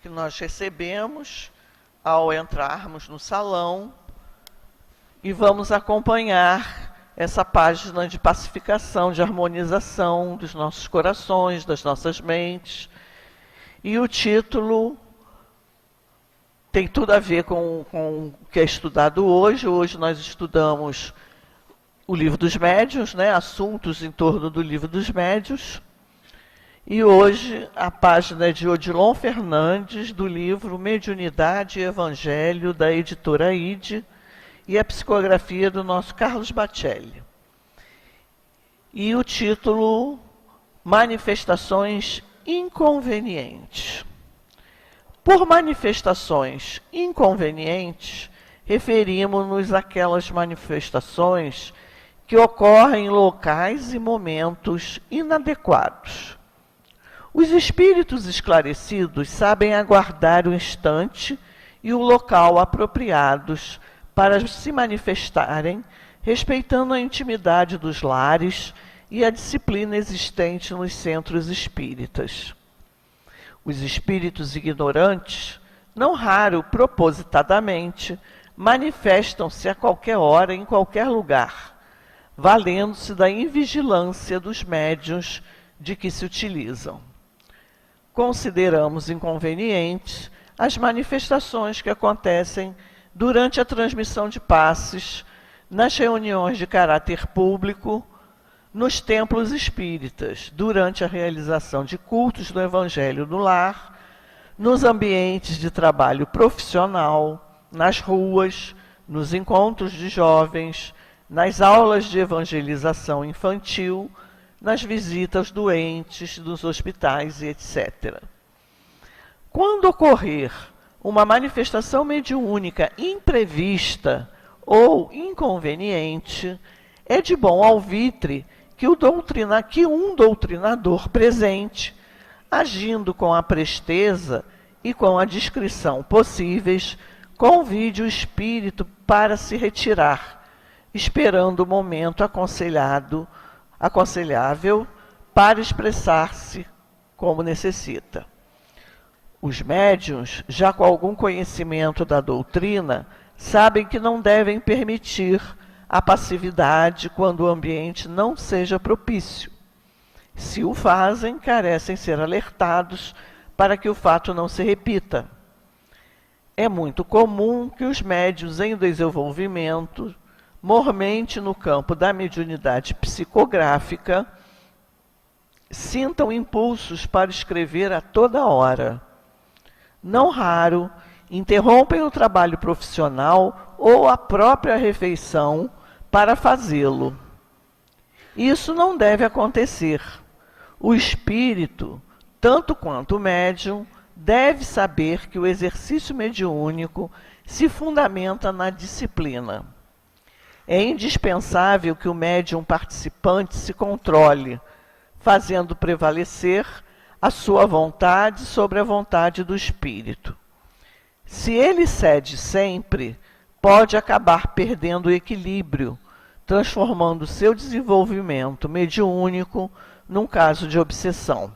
que nós recebemos ao entrarmos no salão e vamos acompanhar essa página de pacificação, de harmonização dos nossos corações, das nossas mentes. E o título tem tudo a ver com o que é estudado hoje. Hoje nós estudamos o Livro dos Médiuns, né? Assuntos em torno do Livro dos Médiuns. E hoje a página é de Odilon Fernandes, do livro Mediunidade e Evangelho, da editora IDE, e a psicografia do nosso Carlos Bacelli. E o título, Manifestações Inconvenientes. Por manifestações inconvenientes, referimos-nos àquelas manifestações que ocorrem em locais e momentos inadequados. Os espíritos esclarecidos sabem aguardar o instante e o local apropriados para se manifestarem, respeitando a intimidade dos lares e a disciplina existente nos centros espíritas. Os espíritos ignorantes, não raro propositadamente, manifestam-se a qualquer hora, em qualquer lugar, valendo-se da invigilância dos médiuns de que se utilizam. Consideramos inconvenientes as manifestações que acontecem durante a transmissão de passes, nas reuniões de caráter público, nos templos espíritas, durante a realização de cultos do Evangelho no lar, nos ambientes de trabalho profissional, nas ruas, nos encontros de jovens, nas aulas de evangelização infantil, nas visitas aos doentes, nos hospitais e etc. Quando ocorrer uma manifestação mediúnica imprevista ou inconveniente, é de bom alvitre que um doutrinador presente, agindo com a presteza e com a discrição possíveis, convide o espírito para se retirar, esperando o momento aconselhável para expressar-se como necessita. Os médiuns, já com algum conhecimento da doutrina, sabem que não devem permitir a passividade quando o ambiente não seja propício. Se o fazem, carecem ser alertados para que o fato não se repita. É muito comum que os médiuns em desenvolvimento, mormente no campo da mediunidade psicográfica, sintam impulsos para escrever a toda hora. Não raro, interrompem o trabalho profissional ou a própria refeição para fazê-lo. Isso não deve acontecer. O espírito, tanto quanto o médium, deve saber que o exercício mediúnico se fundamenta na disciplina. É indispensável que o médium participante se controle, fazendo prevalecer a sua vontade sobre a vontade do espírito. Se ele cede sempre, pode acabar perdendo o equilíbrio, transformando seu desenvolvimento mediúnico num caso de obsessão.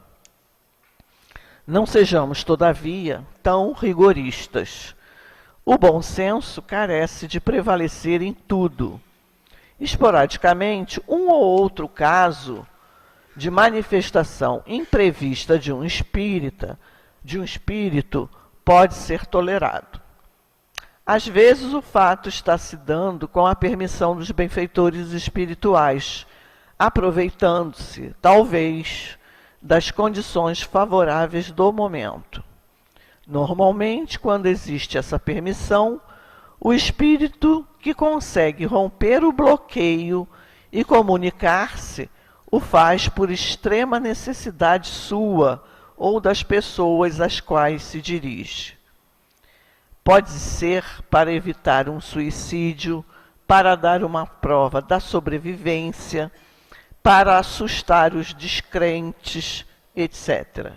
Não sejamos, todavia, tão rigoristas. O bom senso carece de prevalecer em tudo. Esporadicamente, um ou outro caso de manifestação imprevista de um espírito, pode ser tolerado. Às vezes o fato está se dando com a permissão dos benfeitores espirituais, aproveitando-se, talvez, das condições favoráveis do momento. Normalmente, quando existe essa permissão, o espírito que consegue romper o bloqueio e comunicar-se o faz por extrema necessidade sua ou das pessoas às quais se dirige. Pode ser para evitar um suicídio, para dar uma prova da sobrevivência, para assustar os descrentes, etc.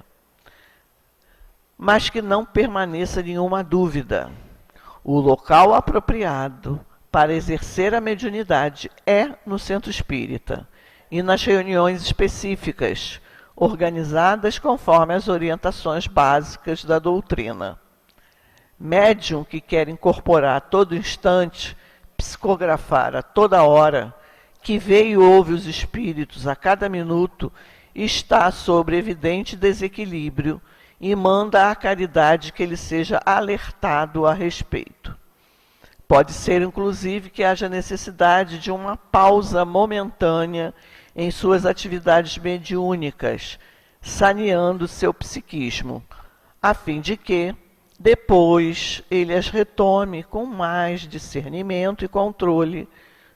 Mas que não permaneça nenhuma dúvida. O local apropriado para exercer a mediunidade é no centro espírita e nas reuniões específicas, organizadas conforme as orientações básicas da doutrina. Médium que quer incorporar a todo instante, psicografar a toda hora, que vê e ouve os espíritos a cada minuto, está sobre evidente desequilíbrio e manda à caridade que ele seja alertado a respeito. Pode ser, inclusive, que haja necessidade de uma pausa momentânea em suas atividades mediúnicas, saneando seu psiquismo, a fim de que, depois, ele as retome com mais discernimento e controle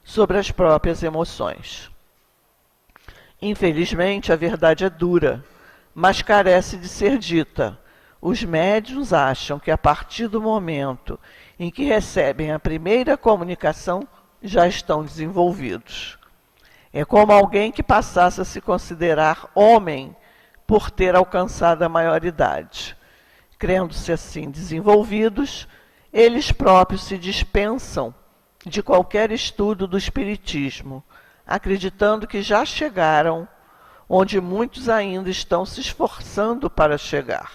sobre as próprias emoções. Infelizmente, a verdade é dura, mas carece de ser dita. Os médiuns acham que a partir do momento em que recebem a primeira comunicação, já estão desenvolvidos. É como alguém que passasse a se considerar homem por ter alcançado a maioridade. Crendo-se assim desenvolvidos, eles próprios se dispensam de qualquer estudo do espiritismo, acreditando que já chegaram onde muitos ainda estão se esforçando para chegar.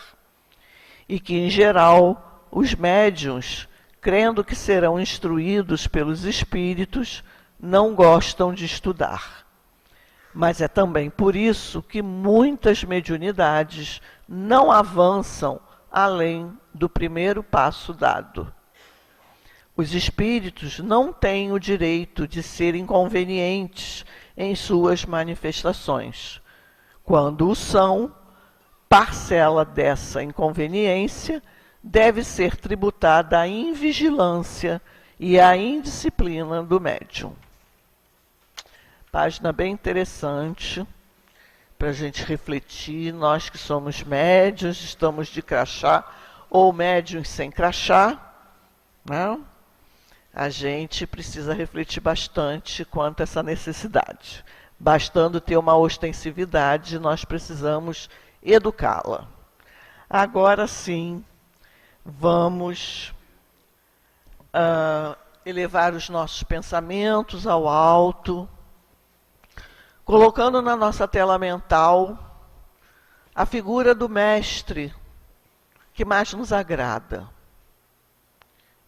E que, em geral, os médiuns, crendo que serão instruídos pelos espíritos, não gostam de estudar. Mas é também por isso que muitas mediunidades não avançam além do primeiro passo dado. Os espíritos não têm o direito de ser inconvenientes em suas manifestações. Quando o são, parcela dessa inconveniência deve ser tributada à invigilância e à indisciplina do médium. Página bem interessante para a gente refletir. Nós que somos médiuns, estamos de crachá ou médiuns sem crachá, né? A gente precisa refletir bastante quanto a essa necessidade. Bastando ter uma ostensividade, nós precisamos educá-la. Agora sim, vamos elevar os nossos pensamentos ao alto, colocando na nossa tela mental a figura do mestre que mais nos agrada.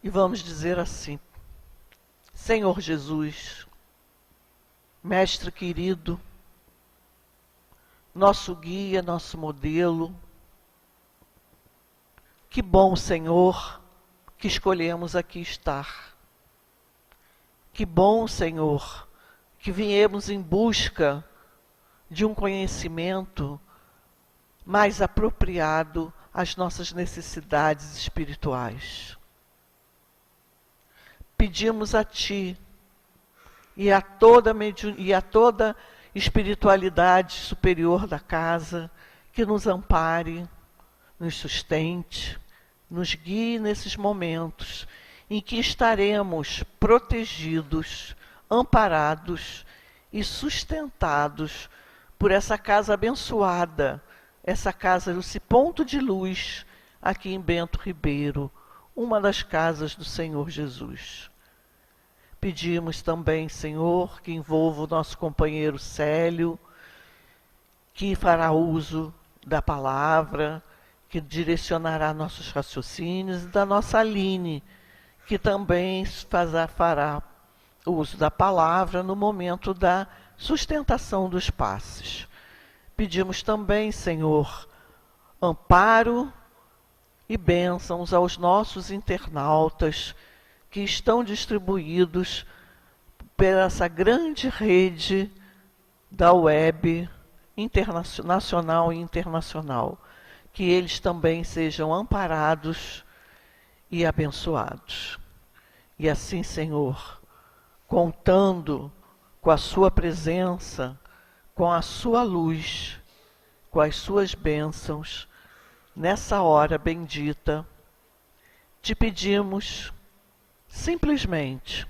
E vamos dizer assim: Senhor Jesus, mestre querido, nosso guia, nosso modelo, que bom, Senhor, que escolhemos aqui estar. Que bom, Senhor, que viemos em busca de um conhecimento mais apropriado às nossas necessidades espirituais. Pedimos a Ti e a toda espiritualidade superior da casa que nos ampare, nos sustente, nos guie nesses momentos em que estaremos protegidos, amparados e sustentados por essa casa abençoada, essa casa, esse ponto de luz aqui em Bento Ribeiro, uma das casas do Senhor Jesus. Pedimos também, Senhor, que envolva o nosso companheiro Célio, que fará uso da palavra, que direcionará nossos raciocínios, e da nossa Aline, que também fará uso da palavra no momento da sustentação dos passes. Pedimos também, Senhor, amparo e bênçãos aos nossos internautas que estão distribuídos por essa grande rede da web nacional e internacional. Que eles também sejam amparados e abençoados. E assim, Senhor, contando com a sua presença, com a sua luz, com as suas bênçãos, nessa hora bendita, te pedimos simplesmente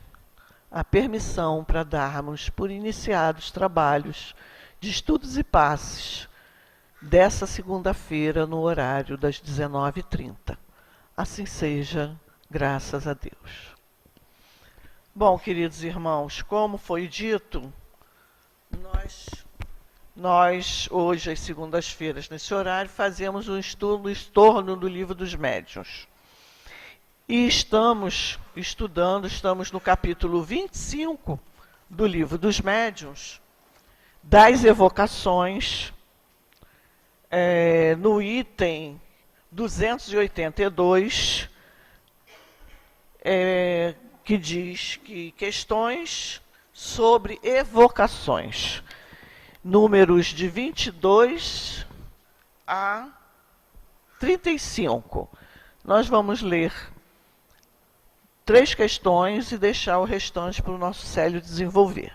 a permissão para darmos por iniciados trabalhos de estudos e passes dessa segunda-feira no horário das 19h30. Assim seja, graças a Deus. Bom, queridos irmãos, como foi dito, nós, hoje, às segundas-feiras, nesse horário, fazemos um estudo em torno do Livro dos Médiuns. E estamos estudando, estamos no capítulo 25 do Livro dos Médiuns, das evocações, no item 282, que diz que questões sobre evocações, números de 22 a 35. Nós vamos ler 3 questões e deixar o restante para o nosso Célio desenvolver.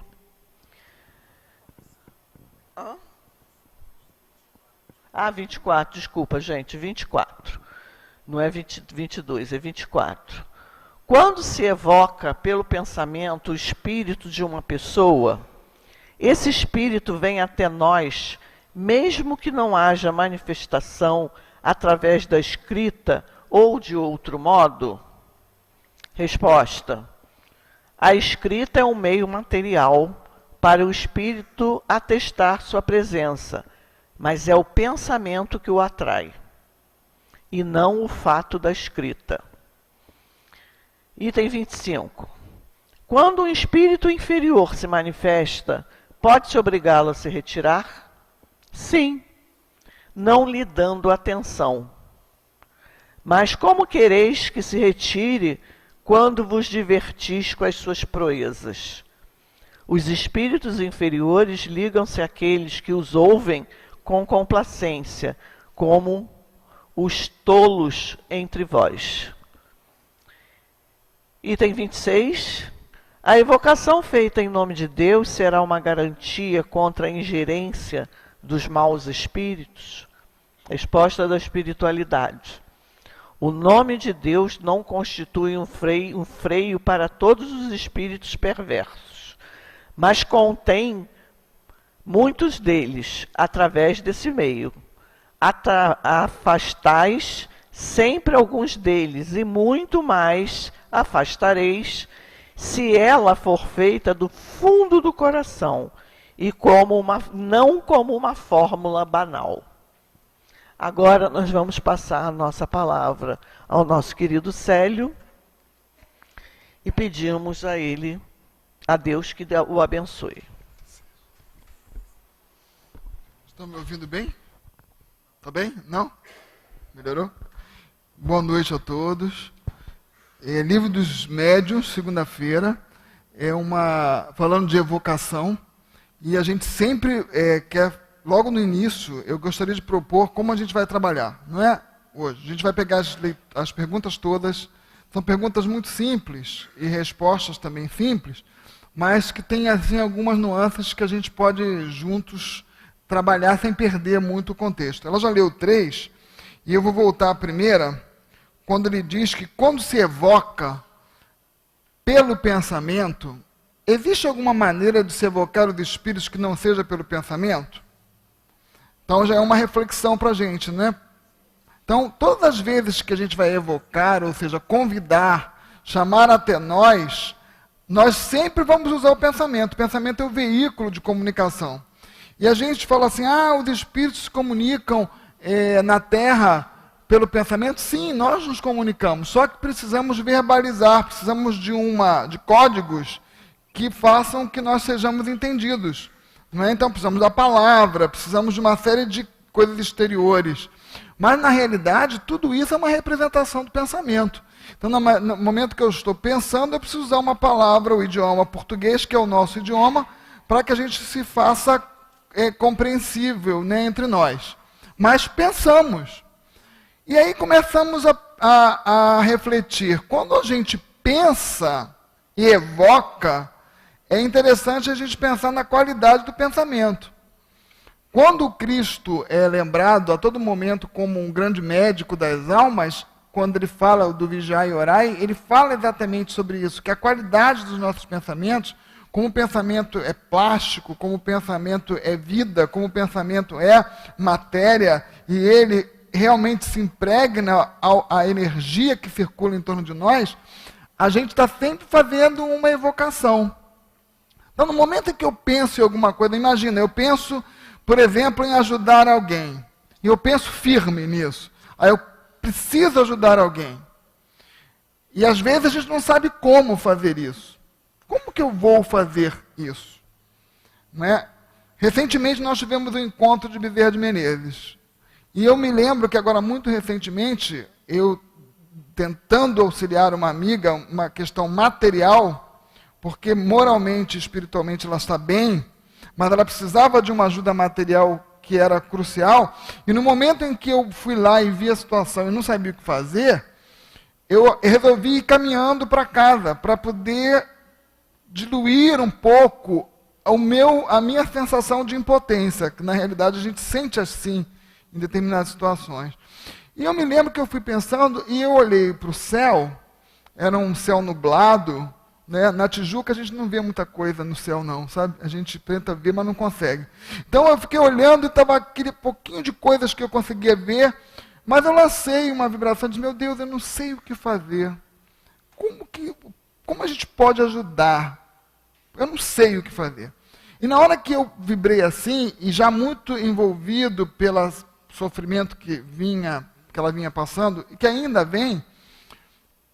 Ah, 24, desculpa, gente, 24. Não é 22, é 24. Quando se evoca pelo pensamento o espírito de uma pessoa, esse espírito vem até nós, mesmo que não haja manifestação através da escrita ou de outro modo? Resposta: a escrita é um meio material para o espírito atestar sua presença, mas é o pensamento que o atrai, e não o fato da escrita. Item 25. Quando um espírito inferior se manifesta, pode-se obrigá-lo a se retirar? Sim, não lhe dando atenção. Mas como quereis que se retire quando vos divertis com as suas proezas? Os espíritos inferiores ligam-se àqueles que os ouvem com complacência, como os tolos entre vós. Item 26. A evocação feita em nome de Deus será uma garantia contra a ingerência dos maus espíritos? Resposta da espiritualidade: o nome de Deus não constitui um freio para todos os espíritos perversos, mas contém muitos deles através desse meio. Afastais sempre alguns deles, e muito mais afastareis, se ela for feita do fundo do coração, e não como uma fórmula banal. Agora nós vamos passar a nossa palavra ao nosso querido Célio, e pedimos a ele, a Deus, que o abençoe. Estão me ouvindo bem? Tá bem? Não? Melhorou? Boa noite a todos. Livro dos Médiuns, segunda-feira, falando de evocação, e a gente sempre quer, logo no início, eu gostaria de propor como a gente vai trabalhar, não é hoje. A gente vai pegar as perguntas todas, são perguntas muito simples, e respostas também simples, mas que tem assim, algumas nuances que a gente pode juntos trabalhar sem perder muito o contexto. Ela já leu 3, e eu vou voltar à primeira, quando ele diz que quando se evoca pelo pensamento, existe alguma maneira de se evocar os espíritos que não seja pelo pensamento? Então já é uma reflexão para a gente, né? Então, todas as vezes que a gente vai evocar, ou seja, convidar, chamar até nós sempre vamos usar o pensamento. O pensamento é o veículo de comunicação. E a gente fala assim, os espíritos se comunicam na Terra pelo pensamento. Sim, nós nos comunicamos, só que precisamos verbalizar, precisamos de códigos que façam que nós sejamos entendidos. Não é? Então precisamos da palavra, precisamos de uma série de coisas exteriores. Mas na realidade tudo isso é uma representação do pensamento. Então no momento que eu estou pensando, eu preciso usar uma palavra, o idioma português, que é o nosso idioma, para que a gente se faça compreensível, né, entre nós. Mas pensamos. E aí começamos a refletir. Quando a gente pensa e evoca, é interessante a gente pensar na qualidade do pensamento. Quando o Cristo é lembrado a todo momento como um grande médico das almas, quando ele fala do vigiai e orai, ele fala exatamente sobre isso, que a qualidade dos nossos pensamentos, como o pensamento é plástico, como o pensamento é vida, como o pensamento é matéria, e ele realmente se impregna à energia que circula em torno de nós, a gente está sempre fazendo uma evocação. Então, no momento em que eu penso em alguma coisa, imagina, eu penso, por exemplo, em ajudar alguém. E eu penso firme nisso. Aí eu preciso ajudar alguém. E às vezes a gente não sabe como fazer isso. Como que eu vou fazer isso? Não é? Recentemente nós tivemos um encontro de Bezerra de Menezes. E eu me lembro que agora, muito recentemente, eu tentando auxiliar uma amiga, uma questão material, porque moralmente e espiritualmente ela está bem, mas ela precisava de uma ajuda material que era crucial, e no momento em que eu fui lá e vi a situação e não sabia o que fazer, eu resolvi ir caminhando para casa, para poder diluir um pouco a minha sensação de impotência, que na realidade a gente sente assim em determinadas situações. E eu me lembro que eu fui pensando, e eu olhei para o céu, era um céu nublado, né? Na Tijuca a gente não vê muita coisa no céu não, sabe? A gente tenta ver, mas não consegue. Então eu fiquei olhando e estava aquele pouquinho de coisas que eu conseguia ver, mas eu lancei uma vibração de, meu Deus, eu não sei o que fazer. Como a gente pode ajudar? Eu não sei o que fazer. E na hora que eu vibrei assim, e já muito envolvido pelo sofrimento que ela vinha passando, e que ainda vem,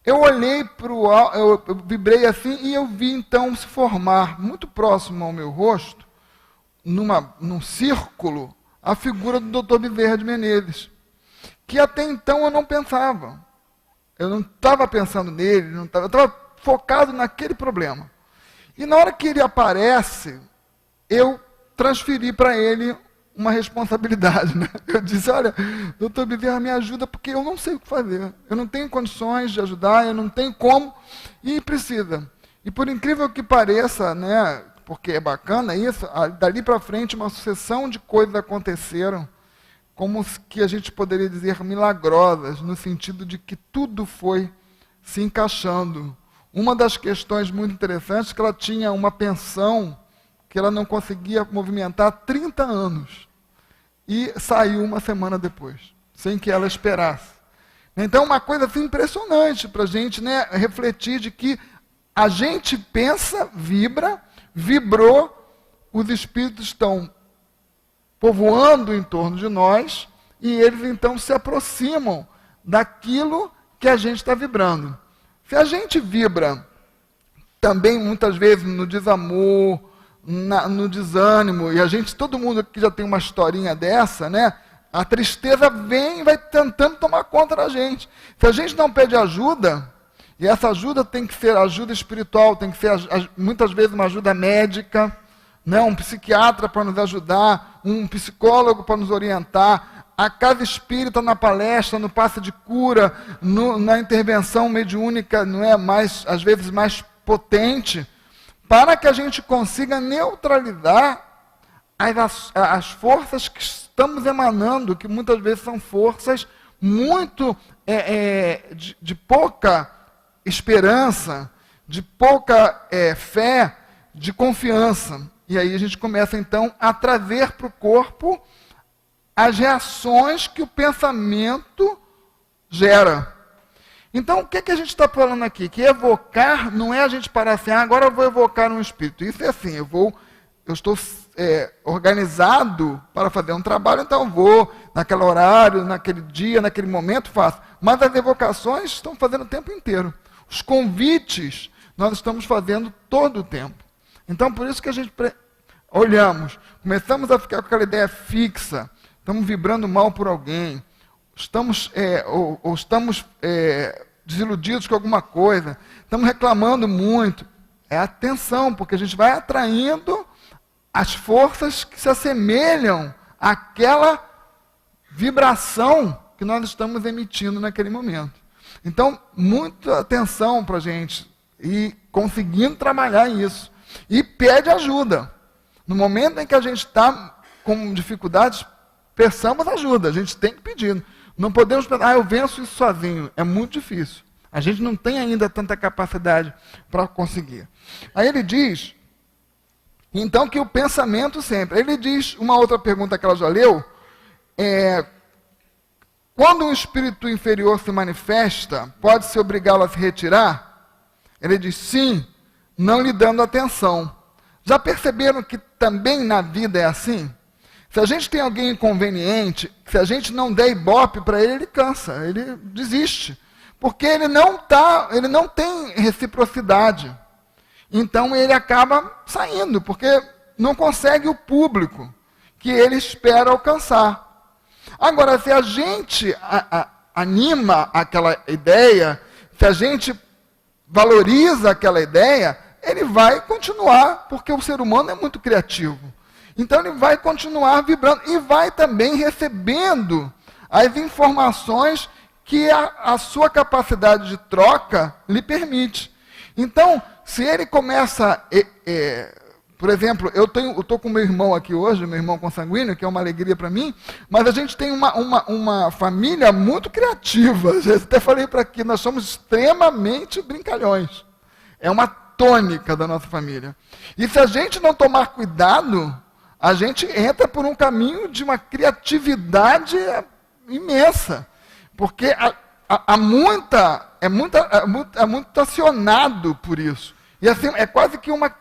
eu olhei para o alto, eu vibrei assim, e eu vi então se formar, muito próximo ao meu rosto, num círculo, a figura do Dr. Bezerra de Menezes, que até então eu não pensava. Eu não estava pensando nele, eu estava focado naquele problema. E na hora que ele aparece, eu transferi para ele uma responsabilidade. Né? Eu disse, olha, doutor Bezerra, me ajuda, porque eu não sei o que fazer. Eu não tenho condições de ajudar, eu não tenho como, e precisa. E por incrível que pareça, né, porque é bacana isso, dali para frente uma sucessão de coisas aconteceram, como que a gente poderia dizer milagrosas, no sentido de que tudo foi se encaixando. Uma das questões muito interessantes é que ela tinha uma pensão que ela não conseguia movimentar há 30 anos. E saiu uma semana depois, sem que ela esperasse. Então, uma coisa assim, impressionante para a gente, né, refletir de que a gente pensa, vibrou, os espíritos estão povoando em torno de nós, e eles então se aproximam daquilo que a gente está vibrando. Se a gente vibra também muitas vezes no desamor, no desânimo, e todo mundo aqui já tem uma historinha dessa, né? A tristeza vem e vai tentando tomar conta da gente. Se a gente não pede ajuda, e essa ajuda tem que ser ajuda espiritual, tem que ser muitas vezes uma ajuda médica, né? Um psiquiatra para nos ajudar, um psicólogo para nos orientar, a casa espírita na palestra, no passe de cura, na intervenção mediúnica, não é mais, às vezes mais potente, para que a gente consiga neutralizar as forças que estamos emanando, que muitas vezes são forças muito de pouca esperança, de pouca fé, de confiança. E aí a gente começa então a trazer para o corpo as reações que o pensamento gera. Então, o que a gente está falando aqui? Que evocar não é a gente parar assim, agora eu vou evocar um espírito. Isso é assim, eu estou organizado para fazer um trabalho, então eu vou, naquele horário, naquele dia, naquele momento, faço. Mas as evocações estão fazendo o tempo inteiro. Os convites nós estamos fazendo todo o tempo. Então, por isso que a gente olhamos, começamos a ficar com aquela ideia fixa, estamos vibrando mal por alguém, estamos desiludidos com alguma coisa, estamos reclamando muito. É atenção, porque a gente vai atraindo as forças que se assemelham àquela vibração que nós estamos emitindo naquele momento. Então, muita atenção para a gente e conseguindo trabalhar isso. E pede ajuda. No momento em que a gente está com dificuldades, peçamos ajuda, a gente tem que pedir. Não podemos pensar, eu venço isso sozinho. É muito difícil. A gente não tem ainda tanta capacidade para conseguir. Aí ele diz, então, que o pensamento sempre. Ele diz, uma outra pergunta que ela já leu, quando um espírito inferior se manifesta, pode-se obrigá-lo a se retirar? Ele diz, sim, não lhe dando atenção. Já perceberam que também na vida é assim? Se a gente tem alguém inconveniente, se a gente não der ibope para ele cansa, ele desiste. Porque ele não tem reciprocidade. Então ele acaba saindo, porque não consegue o público que ele espera alcançar. Agora, se a gente anima aquela ideia, se a gente valoriza aquela ideia, ele vai continuar, porque o ser humano é muito criativo. Então ele vai continuar vibrando e vai também recebendo as informações que a sua capacidade de troca lhe permite. Então, se ele começa, por exemplo, eu estou com meu irmão aqui hoje, meu irmão consanguíneo, que é uma alegria para mim, mas a gente tem uma família muito criativa. Eu até falei para aqui, nós somos extremamente brincalhões. É uma tônica da nossa família. E se a gente não tomar cuidado, a gente entra por um caminho de uma criatividade imensa. Porque é muito acionado por isso. E assim, é quase que uma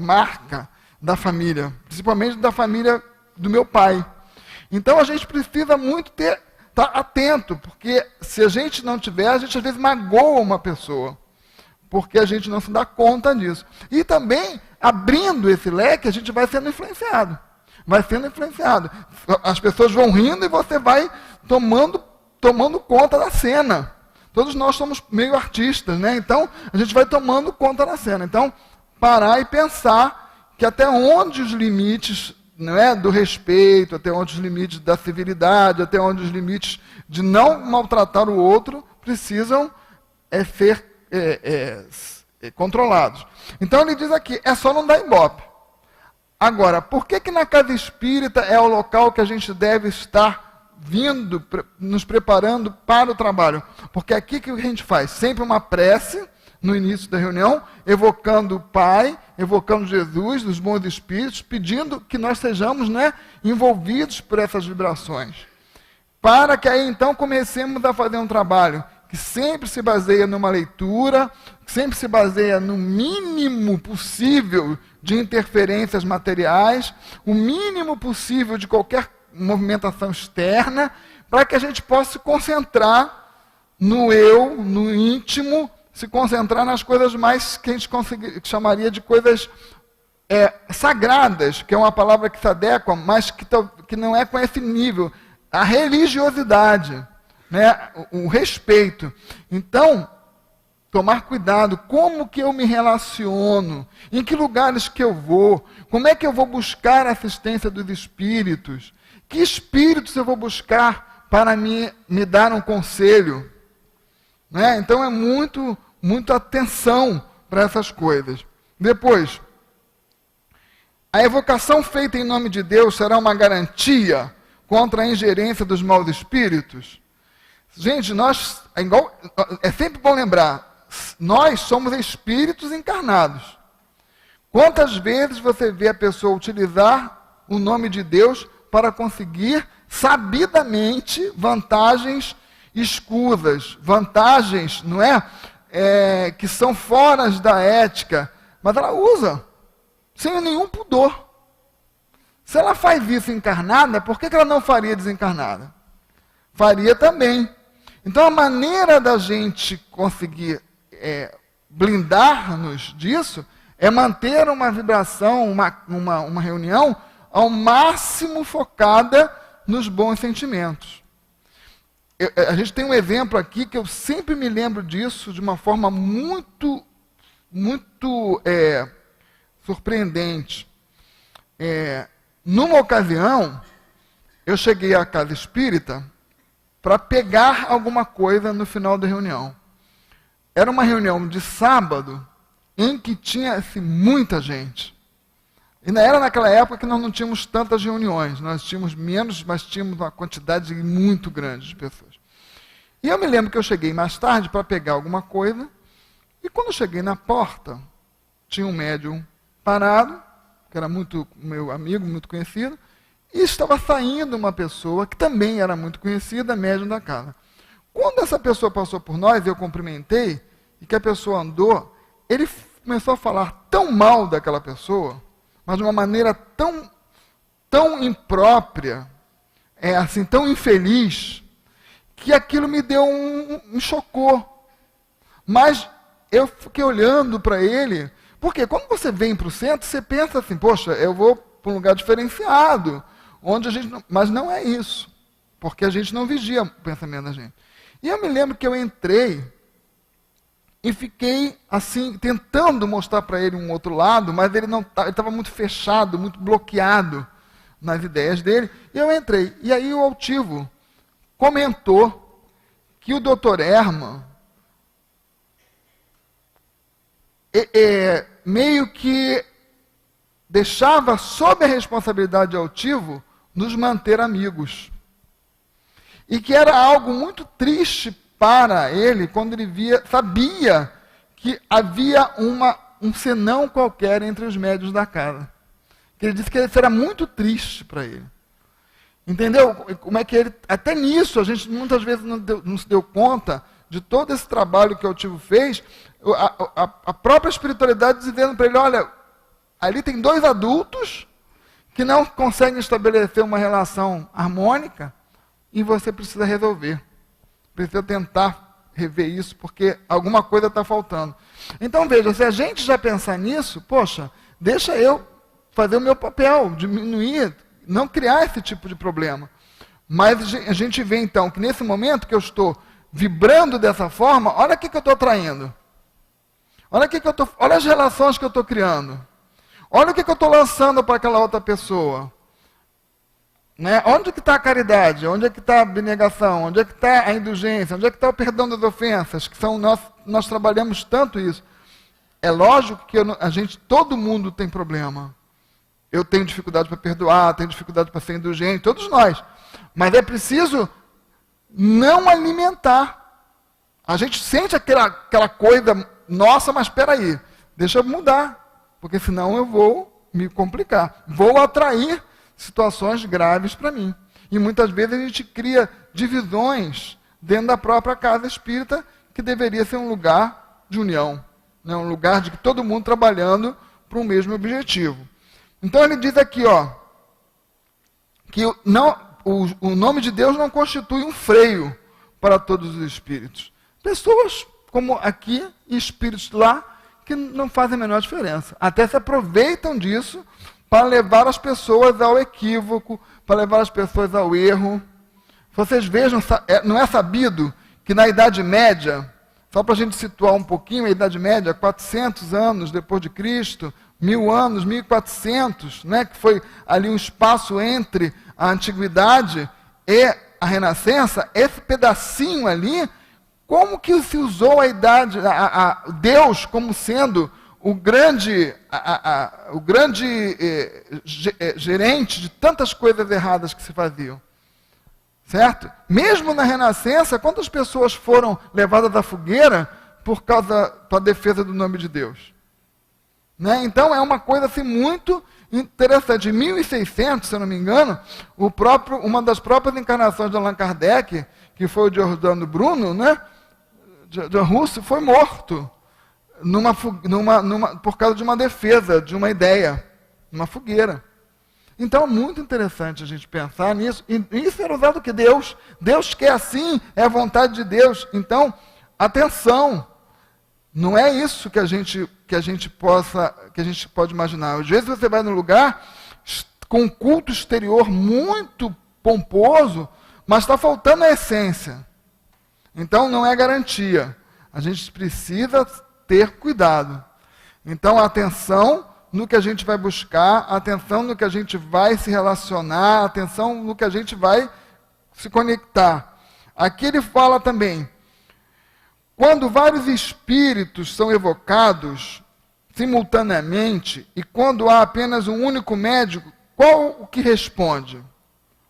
marca da família, principalmente da família do meu pai. Então a gente precisa muito estar atento, porque se a gente não tiver, a gente às vezes magoa uma pessoa, porque a gente não se dá conta disso. E também, abrindo esse leque, a gente vai sendo influenciado. Vai sendo influenciado. As pessoas vão rindo e você vai tomando conta da cena. Todos nós somos meio artistas, né? Então, a gente vai tomando conta da cena. Então, parar e pensar que até onde os limites, não é, do respeito, até onde os limites da civilidade, até onde os limites de não maltratar o outro precisam ser controlados. Então, ele diz aqui, é só não dar ibope. Agora, por que na casa espírita é o local que a gente deve estar vindo, nos preparando para o trabalho? Porque aqui que a gente faz? Sempre uma prece no início da reunião, evocando o Pai, evocando Jesus, os bons espíritos, pedindo que nós sejamos, né, envolvidos por essas vibrações. Para que aí então comecemos a fazer um trabalho que sempre se baseia numa leitura, que sempre se baseia no mínimo possível de interferências materiais, o mínimo possível de qualquer movimentação externa, para que a gente possa se concentrar no eu, no íntimo, se concentrar nas coisas mais que a gente chamaria de coisas sagradas, que é uma palavra que se adequa, mas que não é com esse nível. A religiosidade, né? O respeito. Então, tomar cuidado, como que eu me relaciono, em que lugares que eu vou, como é que eu vou buscar a assistência dos espíritos, que espíritos eu vou buscar para me dar um conselho, né? Então é muita atenção para essas coisas. Depois, a evocação feita em nome de Deus será uma garantia contra a ingerência dos maus espíritos? Gente, é sempre bom lembrar, nós somos espíritos encarnados. Quantas vezes você vê a pessoa utilizar o nome de Deus para conseguir sabidamente vantagens escusas, vantagens, não é? Que são fora da ética, mas ela usa sem nenhum pudor. Se ela faz isso encarnada, por que ela não faria desencarnada? Faria também. Então a maneira da gente conseguir blindar-nos disso é manter uma vibração, uma reunião ao máximo focada nos bons sentimentos. A gente tem um exemplo aqui que eu sempre me lembro disso de uma forma muito surpreendente. Numa ocasião, eu cheguei à casa espírita para pegar alguma coisa no final da reunião. Era uma reunião de sábado em que tinha muita gente. E era naquela época que nós não tínhamos tantas reuniões, nós tínhamos menos, mas tínhamos uma quantidade muito grande de pessoas. E eu me lembro que eu cheguei mais tarde para pegar alguma coisa, e quando eu cheguei na porta, tinha um médium parado, que era muito meu amigo, muito conhecido, e estava saindo uma pessoa que também era muito conhecida, médium da casa. Quando essa pessoa passou por nós, eu cumprimentei, e que a pessoa andou, ele começou a falar tão mal daquela pessoa, mas de uma maneira tão tão imprópria, assim, tão infeliz, que aquilo me deu me chocou. Mas eu fiquei olhando para ele, porque quando você vem para o centro, você pensa assim, poxa, eu vou para um lugar diferenciado, onde a gente mas não é isso, porque a gente não vigia o pensamento da gente. E eu me lembro que eu entrei e fiquei assim, tentando mostrar para ele um outro lado, mas ele estava muito fechado, muito bloqueado nas ideias dele, e eu entrei. E aí o altivo comentou que o Dr. Herman meio que deixava sob a responsabilidade de altivo nos manter amigos. E que era algo muito triste para ele quando ele sabia que havia um senão qualquer entre os médios da casa. Que ele disse que isso era muito triste para ele. Entendeu? Como é que ele, até nisso, a gente muitas vezes não se deu conta de todo esse trabalho que o altivo fez, a própria espiritualidade dizendo para ele, olha, ali tem dois adultos que não conseguem estabelecer uma relação harmônica e você precisa resolver. Precisa tentar rever isso, porque alguma coisa está faltando. Então, veja, se a gente já pensar nisso, poxa, deixa eu fazer o meu papel, diminuir, não criar esse tipo de problema. Mas a gente vê, então, que nesse momento que eu estou vibrando dessa forma, olha o que eu estou atraindo. Olha as relações que eu estou criando. Olha o que eu estou lançando para aquela outra pessoa. Né? Onde que está a caridade? Onde é que está a abnegação? Onde é que está a indulgência? Onde é que está o perdão das ofensas? Que são nós trabalhamos tanto isso. É lógico que todo mundo tem problema. Eu tenho dificuldade para perdoar, tenho dificuldade para ser indulgente, todos nós. Mas é preciso não alimentar. A gente sente aquela coisa, nossa, mas espera aí, deixa eu mudar, porque senão eu vou me complicar. Vou atrair situações graves para mim. E muitas vezes a gente cria divisões dentro da própria casa espírita, que deveria ser um lugar de união, né? Um lugar de todo mundo trabalhando para o mesmo objetivo. Então ele diz aqui, que o nome de Deus não constitui um freio para todos os espíritos. Pessoas como aqui e espíritos lá que não fazem a menor diferença. Até se aproveitam disso para levar as pessoas ao equívoco, para levar as pessoas ao erro. Vocês vejam, não é sabido que na Idade Média, só para a gente situar um pouquinho, a Idade Média, 400 anos depois de Cristo, 1000 anos, 1400, né, que foi ali um espaço entre a Antiguidade e a Renascença, esse pedacinho ali, como que se usou Deus como sendo o grande gerente de tantas coisas erradas que se faziam. Certo? Mesmo na Renascença, quantas pessoas foram levadas à fogueira para a defesa do nome de Deus? Né? Então é uma coisa assim, muito interessante. Em 1600, se eu não me engano, uma das próprias encarnações de Allan Kardec, que foi o Giordano Bruno, né? de Russo, foi morto por causa de uma defesa, de uma ideia, uma fogueira. Então é muito interessante a gente pensar nisso. E isso era usado que Deus quer assim, é a vontade de Deus. Então, atenção, não é isso que a gente pode imaginar. Às vezes você vai num lugar com um culto exterior muito pomposo, mas está faltando a essência. Então não é garantia. A gente precisa ter cuidado. Então, atenção no que a gente vai buscar, atenção no que a gente vai se relacionar, atenção no que a gente vai se conectar. Aqui ele fala também, quando vários espíritos são evocados simultaneamente, e quando há apenas um único médico, qual o que responde?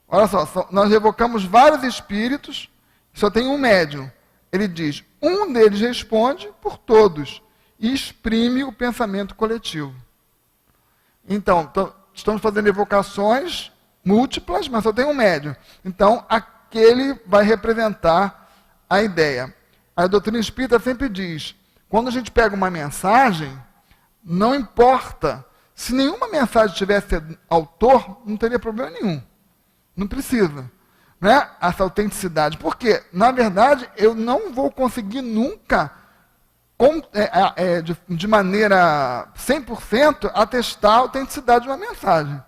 Olha só, nós evocamos vários espíritos, só tem um médium. Ele diz, um deles responde por todos, e exprime o pensamento coletivo. Então, estamos fazendo evocações múltiplas, mas só tem um médium. Então, aquele vai representar a ideia. A doutrina espírita sempre diz, quando a gente pega uma mensagem, não importa Se nenhuma mensagem tivesse autor, não teria problema nenhum. Não precisa. Né? Essa autenticidade. Porque, na verdade, eu não vou conseguir nunca, de maneira 100%, atestar a autenticidade de uma mensagem.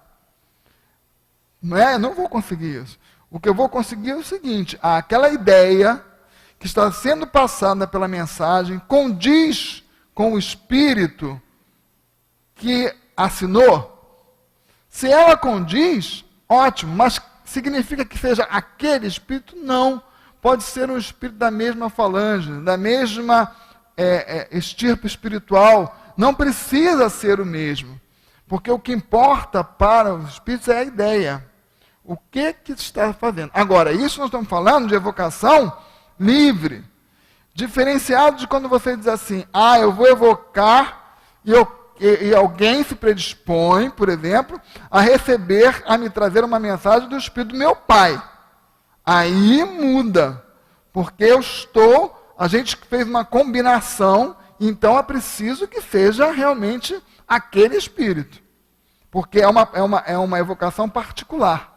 Não é? Eu não vou conseguir isso. O que eu vou conseguir é o seguinte: aquela ideia que está sendo passada pela mensagem condiz com o espírito que assinou. Se ela condiz, ótimo, mas significa que seja aquele espírito? Não. Pode ser um espírito da mesma falange, da mesma estirpe espiritual. Não precisa ser o mesmo. Porque o que importa para os espíritos é a ideia. O que está fazendo? Agora, isso nós estamos falando de evocação livre. Diferenciado de quando você diz assim: eu vou evocar e alguém se predispõe, por exemplo, a me trazer uma mensagem do espírito do meu pai. Aí muda. Porque a gente fez uma combinação, então é preciso que seja realmente aquele espírito. Porque é uma evocação particular.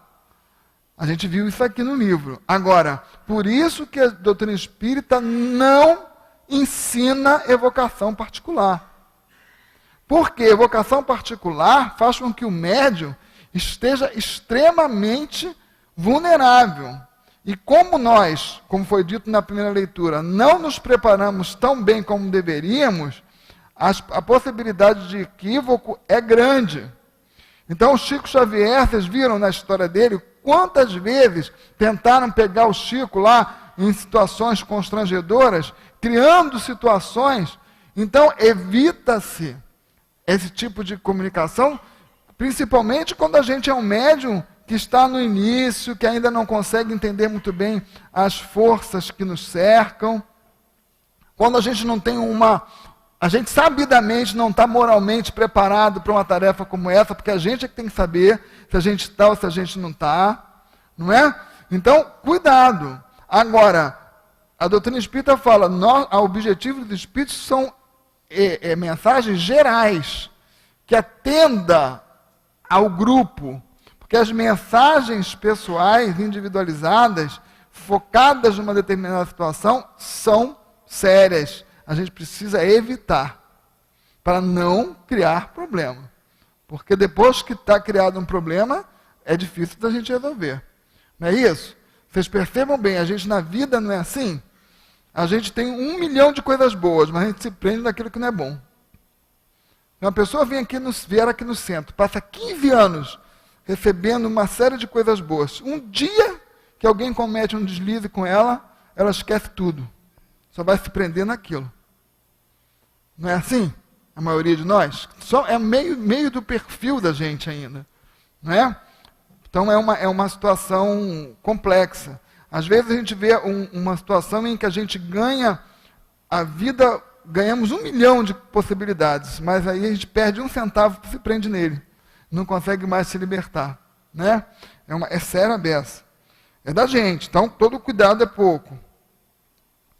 A gente viu isso aqui no livro. Agora, por isso que a doutrina espírita não ensina evocação particular. Porque evocação particular faz com que o médium esteja extremamente vulnerável. E como nós, como foi dito na primeira leitura, não nos preparamos tão bem como deveríamos, a possibilidade de equívoco é grande. Então, o Chico Xavier, vocês viram na história dele, quantas vezes tentaram pegar o Chico lá em situações constrangedoras, criando situações. Então, evita-se esse tipo de comunicação, principalmente quando a gente é um médium que está no início, que ainda não consegue entender muito bem as forças que nos cercam. Quando a gente não tem a gente sabidamente não está moralmente preparado para uma tarefa como essa, porque a gente é que tem que saber se a gente está ou se a gente não está, não é? Então, cuidado. Agora, a doutrina espírita fala, o objetivo dos espíritos são mensagens gerais, que atenda ao grupo, porque as mensagens pessoais, individualizadas, focadas numa determinada situação, são sérias. A gente precisa evitar, para não criar problema. Porque depois que está criado um problema, é difícil da gente resolver. Não é isso? Vocês percebam bem, a gente na vida não é assim? A gente tem 1 milhão de coisas boas, mas a gente se prende naquilo que não é bom. Uma pessoa vier aqui no centro, passa 15 anos recebendo uma série de coisas boas. Um dia que alguém comete um deslize com ela esquece tudo. Só vai se prender naquilo. Não é assim? A maioria de nós? Só é meio do perfil da gente ainda. Não é? Então é uma situação complexa. Às vezes a gente vê uma situação em que a gente ganha a vida, ganhamos 1 milhão de possibilidades, mas aí a gente perde 1 centavo e se prende nele. Não consegue mais se libertar. Né? É sério a beça. É da gente, então todo cuidado é pouco.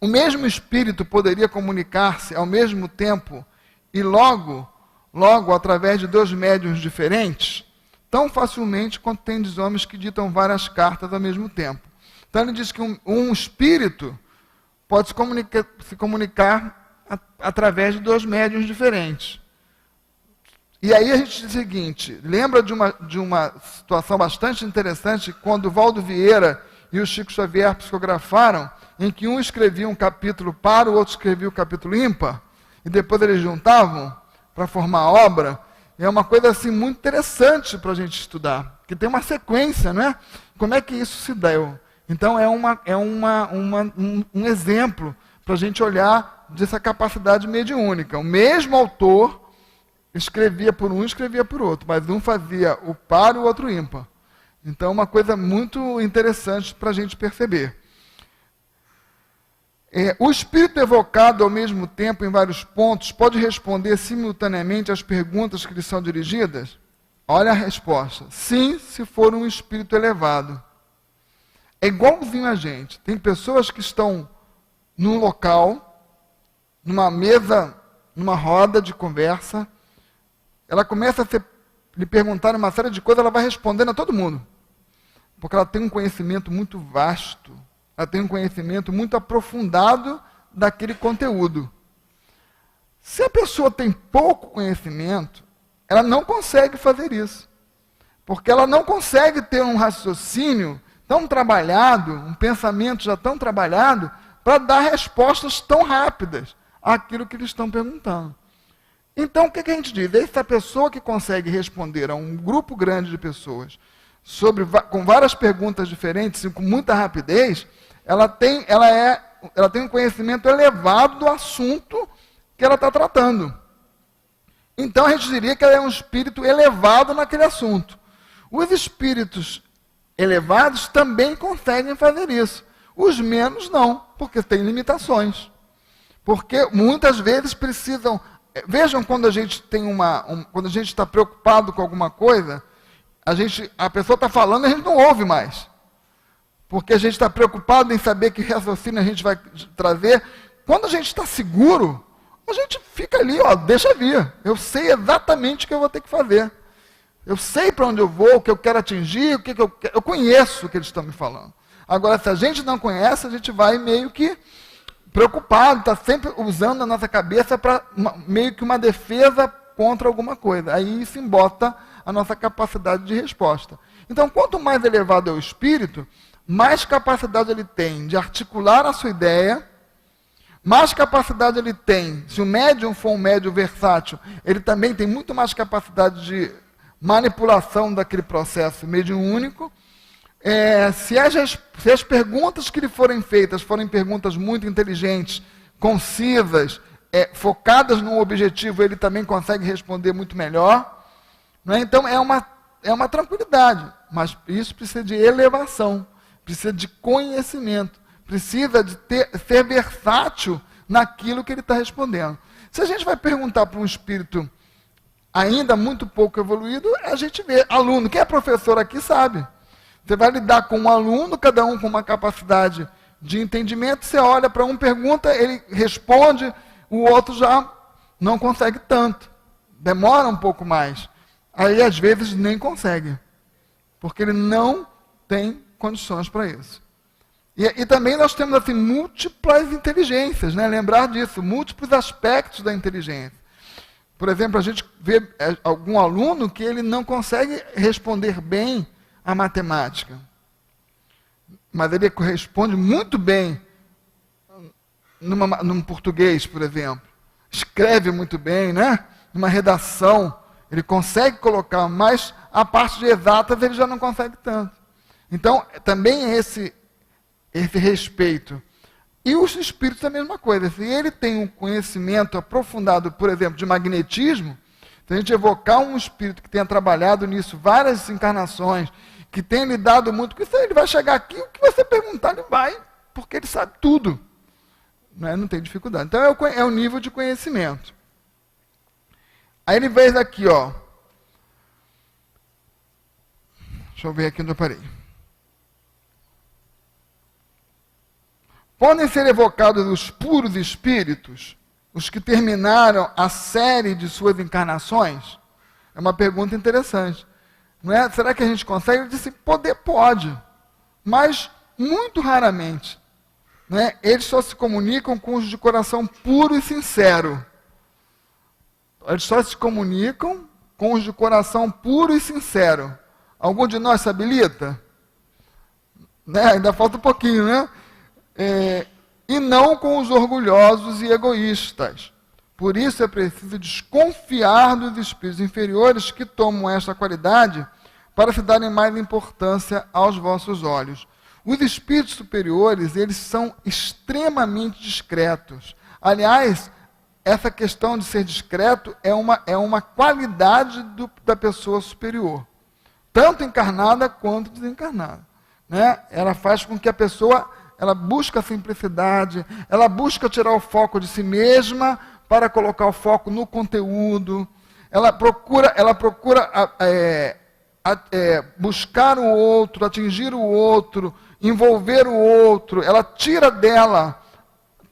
O mesmo espírito poderia comunicar-se ao mesmo tempo e logo, através de 2 médiuns diferentes, tão facilmente quanto tem dos homens que ditam várias cartas ao mesmo tempo. Então ele diz que um espírito pode se comunicar através de 2 médiuns diferentes. E aí a gente diz o seguinte, lembra de uma situação bastante interessante, quando o Valdo Vieira e o Chico Xavier psicografaram, em que um escrevia um capítulo para, o outro escrevia o capítulo ímpar, e depois eles juntavam para formar a obra. É uma coisa assim muito interessante para a gente estudar, que tem uma sequência, né? Como é que isso se deu? Então um exemplo para a gente olhar dessa capacidade mediúnica. O mesmo autor escrevia por um, escrevia por outro, mas um fazia o par e o outro ímpar. Então, uma coisa muito interessante para a gente perceber. O espírito evocado ao mesmo tempo em vários pontos pode responder simultaneamente às perguntas que lhe são dirigidas? Olha a resposta. Sim, se for um espírito elevado. É igualzinho a gente. Tem pessoas que estão num local, numa mesa, numa roda de conversa, ela começa a lhe perguntar uma série de coisas, ela vai respondendo a todo mundo. Porque ela tem um conhecimento muito vasto, ela tem um conhecimento muito aprofundado daquele conteúdo. Se a pessoa tem pouco conhecimento, ela não consegue fazer isso. Porque ela não consegue ter um raciocínio tão trabalhado, um pensamento já tão trabalhado, para dar respostas tão rápidas àquilo que eles estão perguntando. Então, o que a gente diz? Essa pessoa que consegue responder a um grupo grande de pessoas com várias perguntas diferentes e com muita rapidez, ela tem um conhecimento elevado do assunto que ela está tratando. Então, a gente diria que ela é um espírito elevado naquele assunto. Os espíritos elevados também conseguem fazer isso. Os menos não, porque têm limitações. Porque muitas vezes precisam... Vejam quando a gente tem quando a gente está preocupado com alguma coisa, a pessoa está falando e a gente não ouve mais. Porque a gente está preocupado em saber que raciocínio a gente vai trazer. Quando a gente está seguro, a gente fica ali, deixa vir. Eu sei exatamente o que eu vou ter que fazer. Eu sei para onde eu vou, o que eu quero atingir, o que eu quero. Eu conheço o que eles estão me falando. Agora, se a gente não conhece, a gente vai meio que preocupado, está sempre usando a nossa cabeça para meio que uma defesa contra alguma coisa. Aí isso embota a nossa capacidade de resposta. Então, quanto mais elevado é o espírito, mais capacidade ele tem de articular a sua ideia, mais capacidade ele tem, se o médium for um médium versátil, ele também tem muito mais capacidade de manipulação daquele processo mediúnico. Se as perguntas que lhe forem feitas forem perguntas muito inteligentes, concisas, focadas num objetivo, ele também consegue responder muito melhor. Não é? Então, é uma tranquilidade, mas isso precisa de elevação, precisa de conhecimento, precisa de ser versátil naquilo que ele está respondendo. Se a gente vai perguntar para um espírito ainda muito pouco evoluído, a gente vê, aluno, quem é professor aqui sabe. Você vai lidar com um aluno, cada um com uma capacidade de entendimento, você olha para um, pergunta, ele responde, o outro já não consegue tanto. Demora um pouco mais. Aí, às vezes, nem consegue. Porque ele não tem condições para isso. E também nós temos assim, múltiplas inteligências, né? Lembrar disso, múltiplos aspectos da inteligência. Por exemplo, a gente vê algum aluno que ele não consegue responder bem a matemática. Mas ele responde muito bem num português, por exemplo. Escreve muito bem, né? Numa redação, ele consegue colocar, mas a parte de exatas ele já não consegue tanto. Então, também esse respeito. E os espíritos é a mesma coisa. Se ele tem um conhecimento aprofundado, por exemplo, de magnetismo, se a gente evocar um espírito que tenha trabalhado nisso várias encarnações, que tenha lidado muito com isso, ele vai chegar aqui, o que você perguntar, ele vai, porque ele sabe tudo. Não tem dificuldade. Então, é o nível de conhecimento. Aí ele veio aqui, ó. Deixa eu ver aqui onde eu parei. Podem ser evocados os puros espíritos, os que terminaram a série de suas encarnações? É uma pergunta interessante. Não é? Será que a gente consegue? Ele disse, pode, mas muito raramente. Né? Eles só se comunicam com os de coração puro e sincero. Eles só se comunicam com os de coração puro e sincero. Algum de nós se habilita? Né? Ainda falta um pouquinho, né? E não com os orgulhosos e egoístas. Por isso é preciso desconfiar dos espíritos inferiores que tomam esta qualidade para se darem mais importância aos vossos olhos. Os espíritos superiores, eles são extremamente discretos. Aliás, essa questão de ser discreto é uma qualidade da pessoa superior, tanto encarnada quanto desencarnada. Né? Ela faz com que a pessoa ela busca a simplicidade, ela busca tirar o foco de si mesma para colocar o foco no conteúdo, ela procura buscar o outro, atingir o outro, envolver o outro, ela tira dela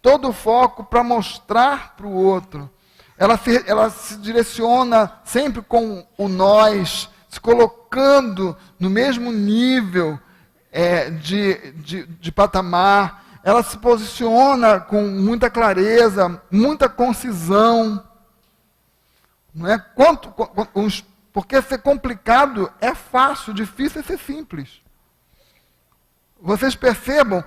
todo o foco para mostrar para o outro. ela se direciona sempre com o nós, se colocando no mesmo nível de patamar. Ela se posiciona com muita clareza, muita concisão. Não é? Porque ser complicado é fácil, difícil é ser simples. Vocês percebam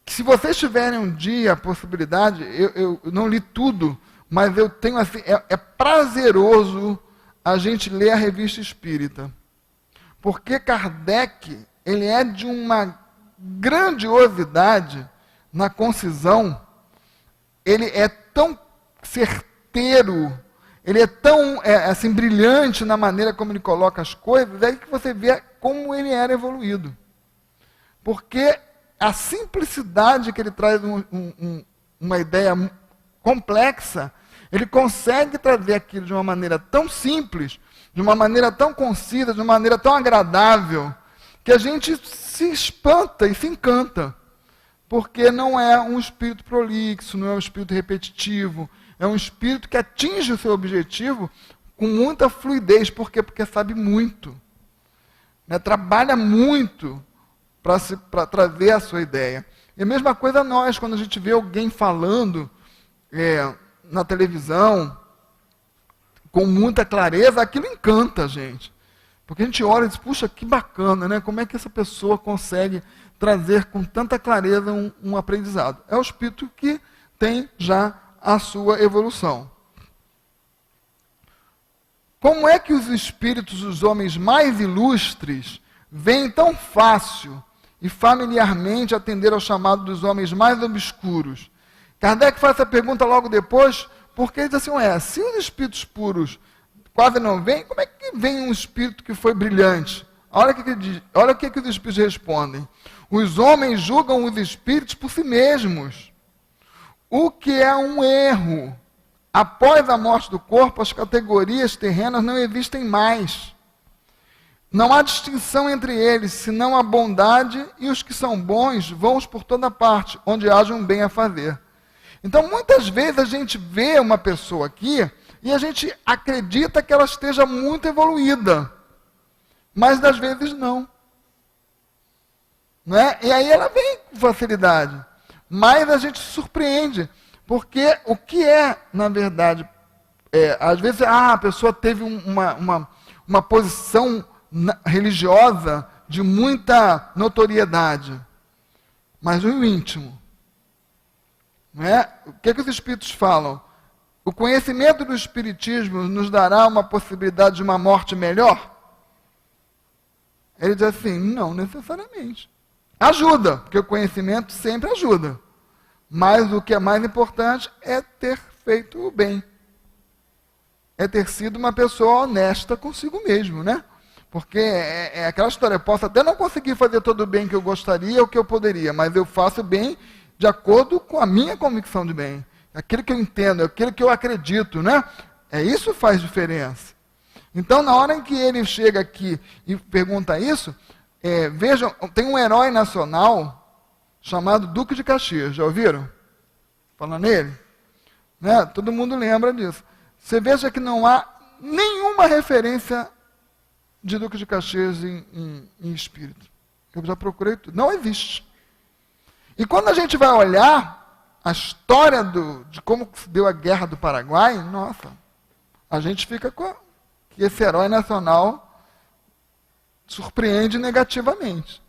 que se vocês tiverem um dia a possibilidade, eu não li tudo, mas eu tenho assim, é prazeroso a gente ler a Revista Espírita. Porque Kardec, ele é de uma grandiosidade na concisão, ele é tão certeiro, ele é tão assim, brilhante na maneira como ele coloca as coisas, é aí que você vê como ele era evoluído. Porque a simplicidade que ele traz uma ideia complexa, ele consegue trazer aquilo de uma maneira tão simples, de uma maneira tão concisa, de uma maneira tão agradável, que a gente se espanta e se encanta. Porque não é um espírito prolixo, não é um espírito repetitivo, é um espírito que atinge o seu objetivo com muita fluidez. Por quê? Porque sabe muito. Né? Trabalha muito para trazer a sua ideia. E a mesma coisa nós, quando a gente vê alguém falando na televisão, com muita clareza, aquilo encanta a gente. Porque a gente olha e diz, puxa, que bacana, né? Como é que essa pessoa consegue trazer com tanta clareza um aprendizado? É o espírito que tem já a sua evolução. Como é que os espíritos dos homens mais ilustres veem tão fácil e familiarmente atender ao chamado dos homens mais obscuros? Kardec faz essa pergunta logo depois, porque ele diz assim, se os espíritos puros quase não vêm, como é que vem um espírito que foi brilhante? Olha o que os espíritos respondem. Os homens julgam os espíritos por si mesmos, o que é um erro. Após a morte do corpo, as categorias terrenas não existem mais. Não há distinção entre eles, senão a bondade, e os que são bons vão por toda parte, onde haja um bem a fazer. Então, muitas vezes a gente vê uma pessoa aqui e a gente acredita que ela esteja muito evoluída, mas às vezes não. Né? E aí ela vem com facilidade, mas a gente se surpreende, porque o que na verdade, às vezes a pessoa teve uma posição religiosa de muita notoriedade, mas no íntimo. Não é? O que os espíritos falam? O conhecimento do espiritismo nos dará uma possibilidade de uma morte melhor? Ele diz assim, não necessariamente. Ajuda, porque o conhecimento sempre ajuda. Mas o que é mais importante é ter feito o bem. É ter sido uma pessoa honesta consigo mesmo, né? Porque é aquela história, eu posso até não conseguir fazer todo o bem que eu gostaria ou que eu poderia, mas eu faço bem de acordo com a minha convicção de bem. Aquilo que eu entendo, aquilo que eu acredito, né? Isso que faz diferença. Então, na hora em que ele chega aqui e pergunta isso, vejam, tem um herói nacional chamado Duque de Caxias, já ouviram? Falando nele? Né? Todo mundo lembra disso. Você veja que não há nenhuma referência de Duque de Caxias em espírito. Eu já procurei tudo. Não existe. E quando a gente vai olhar a história de como se deu a Guerra do Paraguai, nossa, a gente fica com que esse herói nacional surpreende negativamente.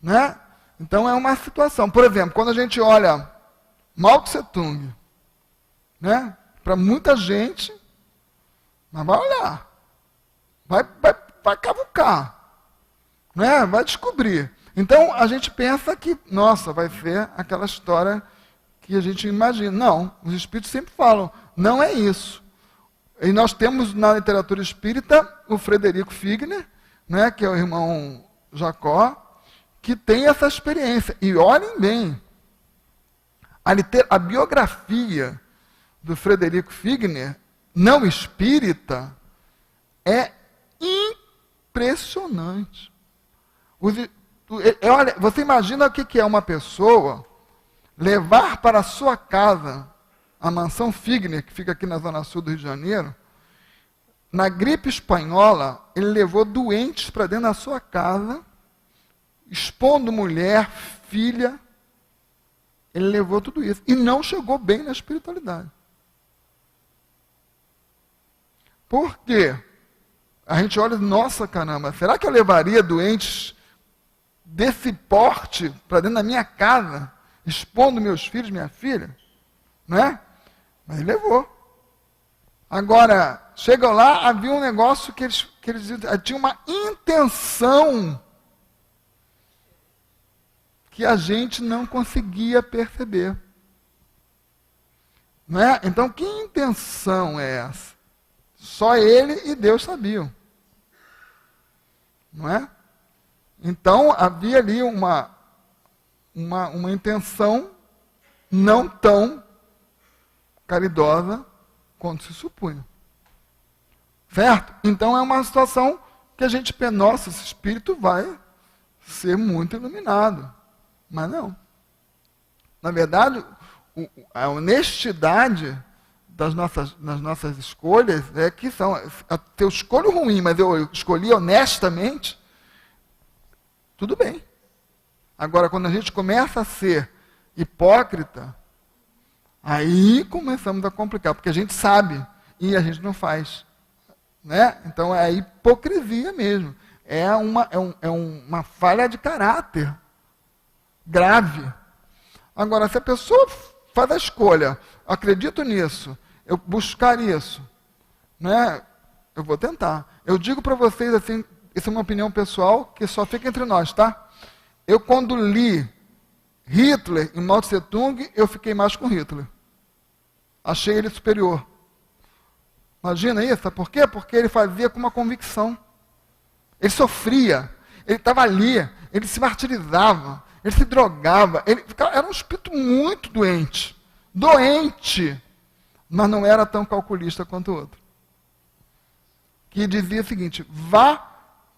Né? Então é uma situação. Por exemplo, quando a gente olha Mao Tse Tung, né? Para muita gente, mas vai olhar, vai cavucar, né? Vai descobrir. Então, a gente pensa que, nossa, vai ser aquela história que a gente imagina. Não, os espíritos sempre falam, não é isso. E nós temos na literatura espírita o Frederico Figner, né, que é o irmão Jacó, que tem essa experiência. E olhem bem, a biografia do Frederico Figner, não espírita, é impressionante. Olha, você imagina o que é uma pessoa levar para a sua casa a mansão Figner, que fica aqui na zona sul do Rio de Janeiro, na gripe espanhola, ele levou doentes para dentro da sua casa, expondo mulher, filha. Ele levou tudo isso. E não chegou bem na espiritualidade. Por quê? A gente olha, nossa caramba, será que eu levaria doentes desse porte para dentro da minha casa, expondo meus filhos, minha filha? Não é? Mas ele levou. Agora, chegam lá, havia um negócio que eles tinham uma intenção que a gente não conseguia perceber. Não é? Então, que intenção é essa? Só ele e Deus sabiam. Não é? Então, havia ali uma intenção não tão caridosa quanto se supunha. Certo? Então, é uma situação que a gente pensa, nossa, esse espírito vai ser muito iluminado. Mas não. Na verdade, a honestidade das nossas escolhas é que são. Eu escolho ruim, mas eu escolhi honestamente, tudo bem. Agora, quando a gente começa a ser hipócrita, aí começamos a complicar, porque a gente sabe e a gente não faz. Né? Então é a hipocrisia mesmo. É uma falha de caráter grave. Agora, se a pessoa faz a escolha, acredito nisso, eu buscar isso, né? Eu vou tentar. Eu digo para vocês assim, isso é uma opinião pessoal que só fica entre nós, tá? Eu quando li Hitler e Mao Tse Tung, eu fiquei mais com Hitler. Achei ele superior. Imagina isso, sabe por quê? Porque ele fazia com uma convicção. Ele sofria, ele estava ali, ele se martirizava, ele se drogava, era um espírito muito doente, mas não era tão calculista quanto o outro. Que dizia o seguinte, vá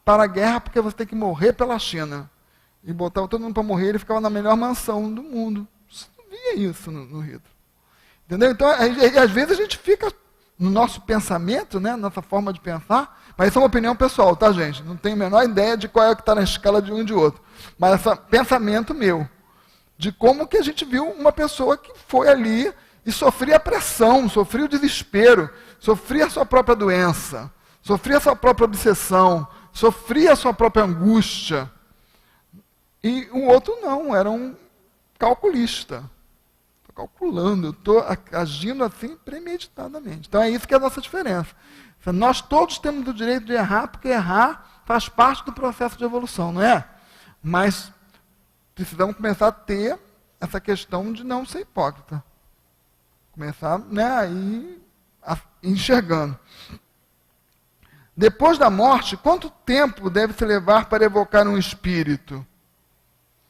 para a guerra porque você tem que morrer pela China. E botava todo mundo para morrer, ele ficava na melhor mansão do mundo. Você não via isso no Rio. Entendeu? Então, às vezes a gente fica no nosso pensamento, né, nossa forma de pensar, mas isso é uma opinião pessoal, tá, gente? Não tenho a menor ideia de qual é que está na escala de um e de outro. Mas esse pensamento meu, de como que a gente viu uma pessoa que foi ali e sofria a pressão, sofria o desespero, sofria a sua própria doença, sofria a sua própria obsessão, sofria a sua própria angústia. E o outro não, era um calculista. Estou calculando, eu estou agindo assim premeditadamente. Então é isso que é a nossa diferença. Nós todos temos o direito de errar, porque errar faz parte do processo de evolução, não é? Mas precisamos começar a ter essa questão de não ser hipócrita. Começar, né, aí enxergando. Depois da morte, quanto tempo deve se levar para evocar um espírito?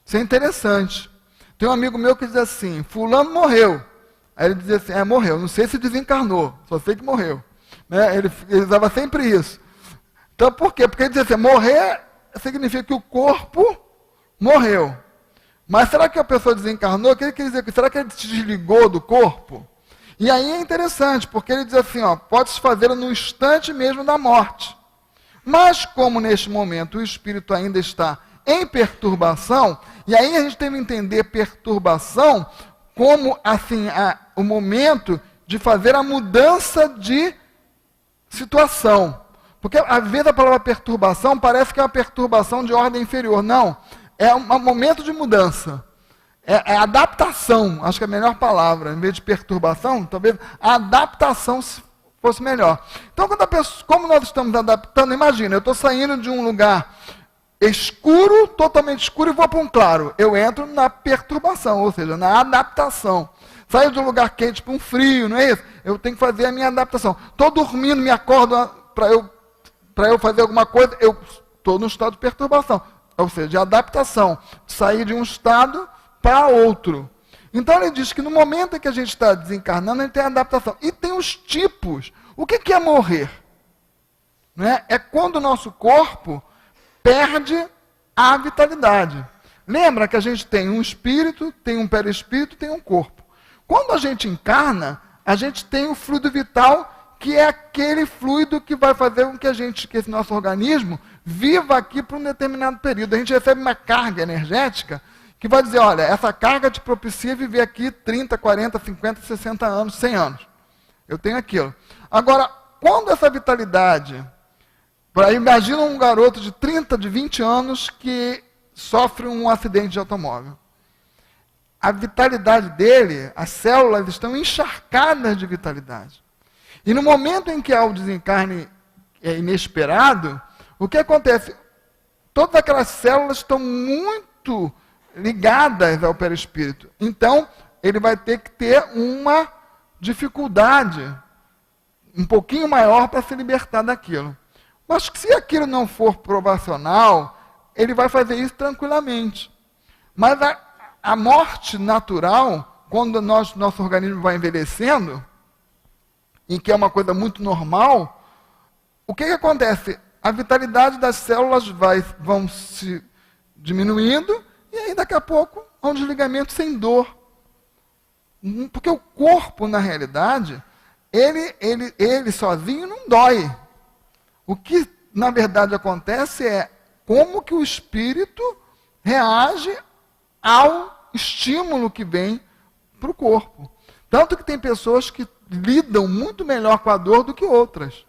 Isso é interessante. Tem um amigo meu que diz assim, fulano morreu. Aí ele dizia assim, morreu, não sei se desencarnou, só sei que morreu. Né? Ele usava sempre isso. Então por quê? Porque ele dizia assim, morrer significa que o corpo morreu. Mas será que a pessoa desencarnou? O que ele quer dizer? Será que ele se desligou do corpo? E aí é interessante, porque ele diz assim, pode-se fazer no instante mesmo da morte. Mas como neste momento o espírito ainda está em perturbação, e aí a gente tem que entender perturbação como assim, o momento de fazer a mudança de situação. Porque às vezes a palavra perturbação parece que é uma perturbação de ordem inferior. Não, é um momento de mudança. É adaptação, acho que é a melhor palavra. Em vez de perturbação, talvez a adaptação fosse melhor. Então, como nós estamos adaptando, imagina, eu estou saindo de um lugar escuro, totalmente escuro, e vou para um claro. Eu entro na perturbação, ou seja, na adaptação. Saio de um lugar quente para um frio, não é isso? Eu tenho que fazer a minha adaptação. Estou dormindo, me acordo para eu fazer alguma coisa, eu estou no estado de perturbação. Ou seja, de adaptação. Sair de um estado para outro. Então ele diz que no momento em que a gente está desencarnando, a gente tem a adaptação. E tem os tipos. O que é morrer? Né? É quando o nosso corpo perde a vitalidade. Lembra que a gente tem um espírito, tem um perispírito, tem um corpo. Quando a gente encarna, a gente tem o fluido vital, que é aquele fluido que vai fazer com que esse nosso organismo viva aqui por um determinado período. A gente recebe uma carga energética que vai dizer, olha, essa carga te propicia viver aqui 30, 40, 50, 60 anos, 100 anos. Eu tenho aquilo. Agora, quando essa vitalidade... Imagina um garoto de 30, de 20 anos que sofre um acidente de automóvel. A vitalidade dele, as células estão encharcadas de vitalidade. E no momento em que há o desencarne inesperado, o que acontece? Todas aquelas células estão muito ligadas ao perispírito. Então, ele vai ter que ter uma dificuldade um pouquinho maior para se libertar daquilo. Mas se aquilo não for provacional, ele vai fazer isso tranquilamente. Mas a morte natural, quando nosso organismo vai envelhecendo, em que é uma coisa muito normal, o que acontece? A vitalidade das células vão se diminuindo, e aí daqui a pouco há um desligamento sem dor. Porque o corpo, na realidade, ele sozinho não dói. O que, na verdade, acontece é como que o espírito reage ao estímulo que vem para o corpo. Tanto que tem pessoas que lidam muito melhor com a dor do que outras,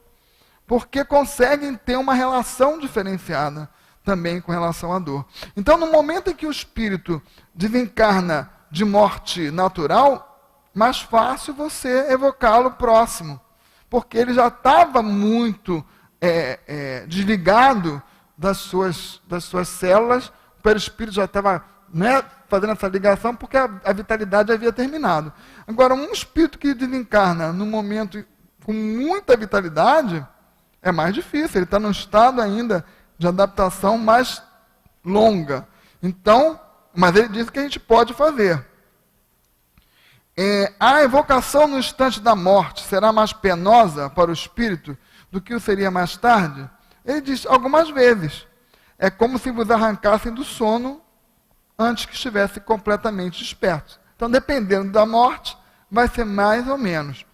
porque conseguem ter uma relação diferenciada também com relação à dor. Então, no momento em que o espírito desencarna de morte natural, mais fácil você evocá-lo próximo, porque ele já estava muito... desligado das suas células, o perispírito já estava fazendo essa ligação porque a vitalidade havia terminado. Agora, um espírito que desencarna no momento com muita vitalidade, é mais difícil, ele está num estado ainda de adaptação mais longa. Então, mas ele diz que a gente pode fazer. A evocação no instante da morte será mais penosa para o espírito do que o seria mais tarde? Ele diz, algumas vezes. É como se vos arrancassem do sono antes que estivesse completamente desperto. Então, dependendo da morte, vai ser mais ou menos.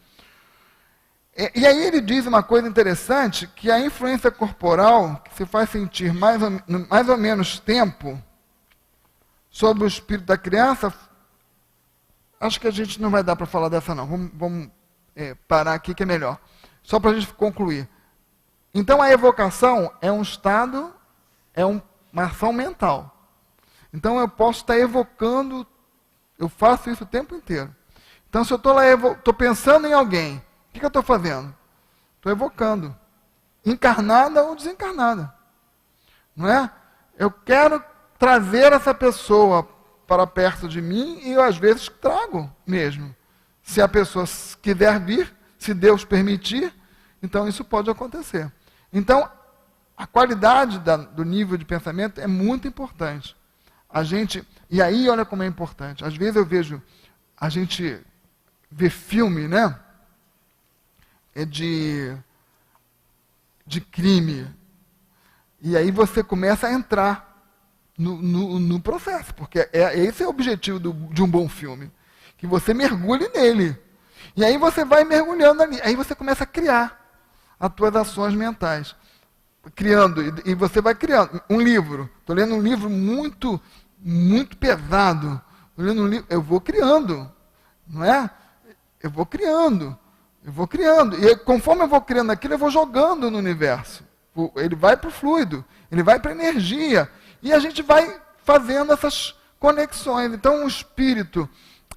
E aí ele diz uma coisa interessante, que a influência corporal, que se faz sentir mais ou menos tempo sobre o espírito da criança, acho que a gente não vai dar para falar dessa não. Vamos parar aqui que é melhor. Só para a gente concluir. Então, a evocação é um estado, uma ação mental. Então, eu posso estar evocando, eu faço isso o tempo inteiro. Então, se eu estou lá, estou pensando em alguém, o que eu estou fazendo? Estou evocando. Encarnada ou desencarnada. Não é? Eu quero trazer essa pessoa para perto de mim e eu, às vezes, trago mesmo. Se a pessoa quiser vir, se Deus permitir, então isso pode acontecer. Então, a qualidade do nível de pensamento é muito importante. E aí, olha como é importante. Às vezes eu vejo, a gente vê filme, né? De crime. E aí você começa a entrar no processo, porque esse é o objetivo de um bom filme. Que você mergulhe nele. E aí você vai mergulhando ali. Aí você começa a criar as tuas ações mentais. Criando. E você vai criando. Um livro. Estou lendo um livro muito, muito pesado. Estou lendo um livro. Eu vou criando. Não é? Eu vou criando. Eu vou criando. E conforme eu vou criando aquilo, eu vou jogando no universo. Ele vai para o fluido. Ele vai para a energia. E a gente vai fazendo essas conexões. Então, o espírito...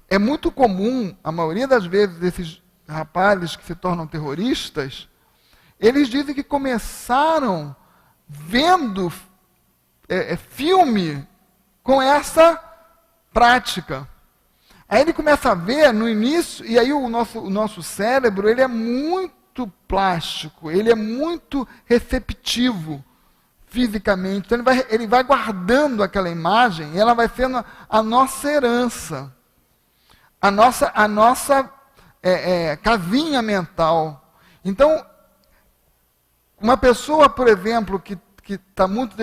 É muito comum, a maioria das vezes, esses rapazes que se tornam terroristas, eles dizem que começaram vendo filme com essa prática. Aí ele começa a ver no início, e aí o nosso cérebro ele é muito plástico, ele é muito receptivo fisicamente. Então ele vai guardando aquela imagem e ela vai sendo a nossa herança. A nossa casinha mental. Então, uma pessoa, por exemplo, que que está muito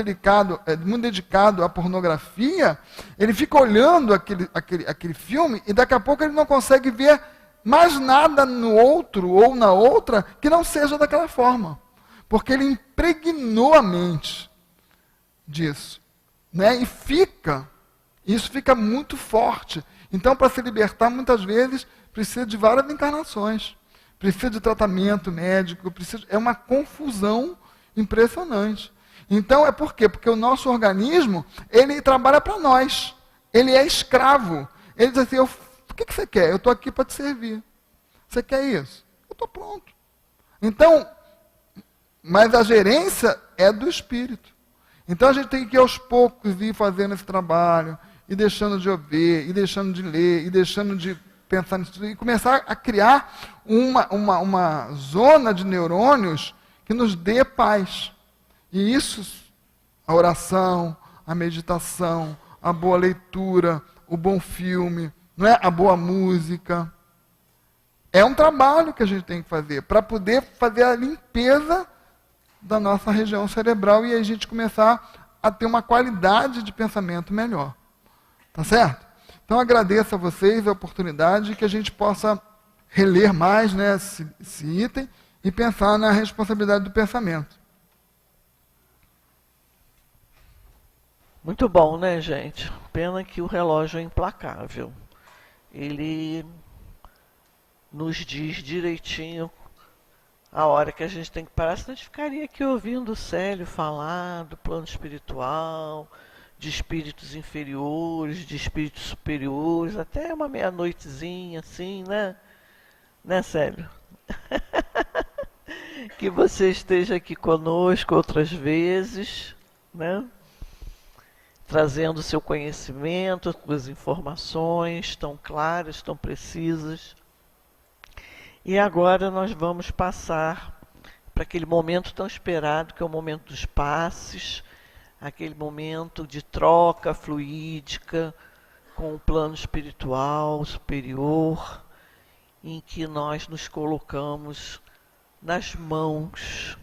muito dedicado à pornografia, ele fica olhando aquele filme e daqui a pouco ele não consegue ver mais nada no outro ou na outra que não seja daquela forma. Porque ele impregnou a mente disso. Né? E isso fica muito forte. Então, para se libertar, muitas vezes, precisa de várias encarnações. Precisa de tratamento médico, é uma confusão impressionante. Então, é por quê? Porque o nosso organismo, ele trabalha para nós. Ele é escravo. Ele diz assim, o que você quer? Eu estou aqui para te servir. Você quer isso? Eu estou pronto. Então, mas a gerência é do espírito. Então, a gente tem que aos poucos ir fazendo esse trabalho, e deixando de ouvir, e deixando de ler, e deixando de pensar nisso, e começar a criar uma zona de neurônios que nos dê paz. E isso, a oração, a meditação, a boa leitura, o bom filme, não é? A boa música. É um trabalho que a gente tem que fazer para poder fazer a limpeza da nossa região cerebral e a gente começar a ter uma qualidade de pensamento melhor. Tá certo? Então agradeço a vocês a oportunidade que a gente possa reler mais, né, esse item e pensar na responsabilidade do pensamento. Muito bom, né, gente? Pena que o relógio é implacável. Ele nos diz direitinho a hora que a gente tem que parar. Senão a gente ficaria aqui ouvindo o Célio falar do plano espiritual, de espíritos inferiores, de espíritos superiores, até uma meia-noitezinha, assim, né? Né, Célio? Que você esteja aqui conosco outras vezes, né? Trazendo seu conhecimento, suas informações tão claras, tão precisas. E agora nós vamos passar para aquele momento tão esperado, que é o momento dos passes, aquele momento de troca fluídica com o plano espiritual superior, em que nós nos colocamos nas mãos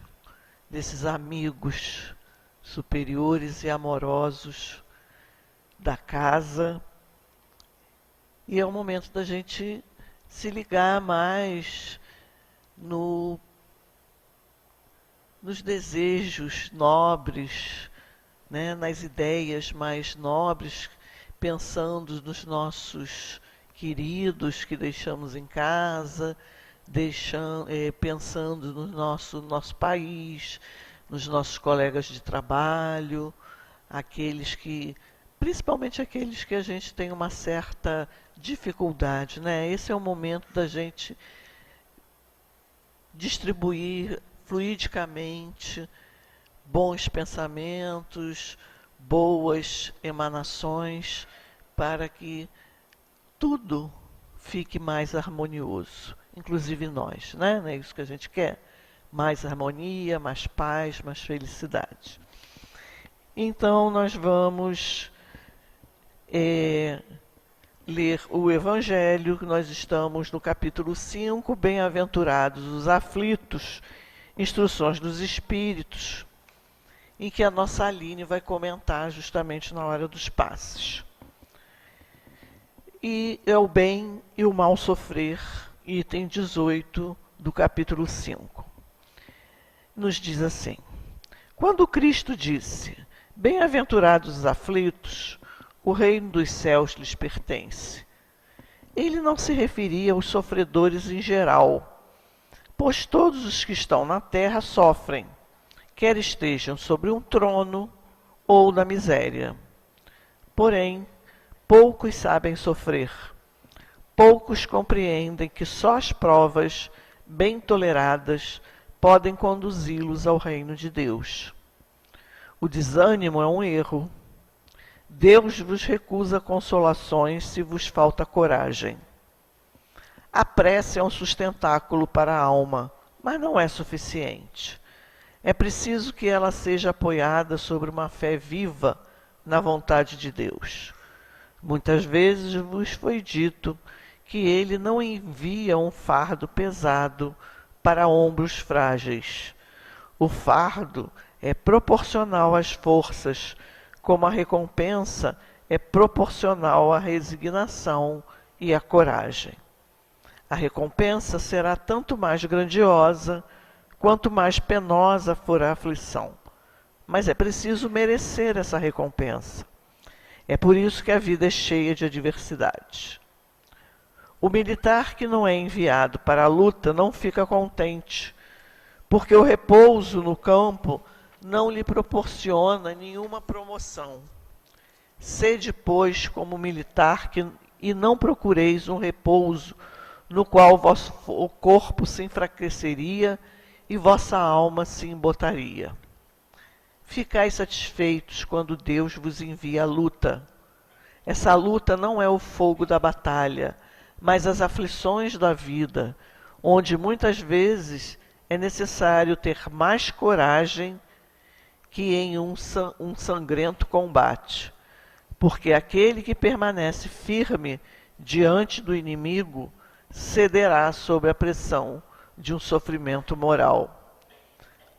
desses amigos superiores e amorosos da casa. E é o momento da gente se ligar mais nos desejos nobres, né, nas ideias mais nobres, pensando nos nossos queridos que deixamos em casa, pensando no nosso país, nos nossos colegas de trabalho, principalmente aqueles que a gente tem uma certa dificuldade, né? Esse é o momento da gente distribuir fluidicamente bons pensamentos, boas emanações, para que tudo fique mais harmonioso, inclusive nós, né? Não é isso que a gente quer? Mais harmonia, mais paz, mais felicidade. Então, nós vamos ler o Evangelho, nós estamos no capítulo 5, Bem-aventurados os aflitos, instruções dos Espíritos, em que a nossa Aline vai comentar justamente na hora dos passes. E é o bem e o mal sofrer, item 18 do capítulo 5. Nos diz assim: quando Cristo disse, bem-aventurados os aflitos, o reino dos céus lhes pertence, ele não se referia aos sofredores em geral, pois todos os que estão na terra sofrem, quer estejam sobre um trono ou na miséria. Porém, poucos sabem sofrer, poucos compreendem que só as provas bem toleradas podem conduzi-los ao reino de Deus. O desânimo é um erro. Deus vos recusa consolações se vos falta coragem. A prece é um sustentáculo para a alma, mas não é suficiente. É preciso que ela seja apoiada sobre uma fé viva na vontade de Deus. Muitas vezes vos foi dito que ele não envia um fardo pesado para ombros frágeis. O fardo é proporcional às forças, como a recompensa é proporcional à resignação e à coragem. A recompensa será tanto mais grandiosa, quanto mais penosa for a aflição. Mas é preciso merecer essa recompensa. É por isso que a vida é cheia de adversidades. O militar que não é enviado para a luta não fica contente, porque o repouso no campo não lhe proporciona nenhuma promoção. Sede, pois, como militar e não procureis um repouso no qual vosso corpo se enfraqueceria e vossa alma se embotaria. Ficai satisfeitos quando Deus vos envia a luta. Essa luta não é o fogo da batalha, mas as aflições da vida, onde muitas vezes é necessário ter mais coragem que em um sangrento combate, porque aquele que permanece firme diante do inimigo cederá sob a pressão de um sofrimento moral.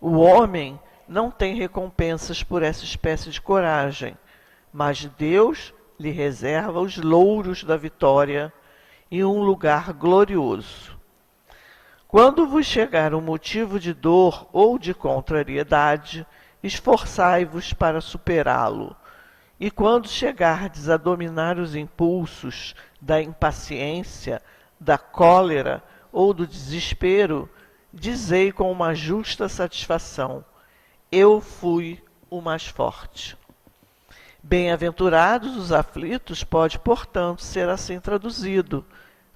O homem não tem recompensas por essa espécie de coragem, mas Deus lhe reserva os louros da vitória e um lugar glorioso. Quando vos chegar um motivo de dor ou de contrariedade, esforçai-vos para superá-lo. E quando chegardes a dominar os impulsos da impaciência, da cólera ou do desespero, dizei com uma justa satisfação: eu fui o mais forte. Bem-aventurados os aflitos pode, portanto, ser assim traduzido.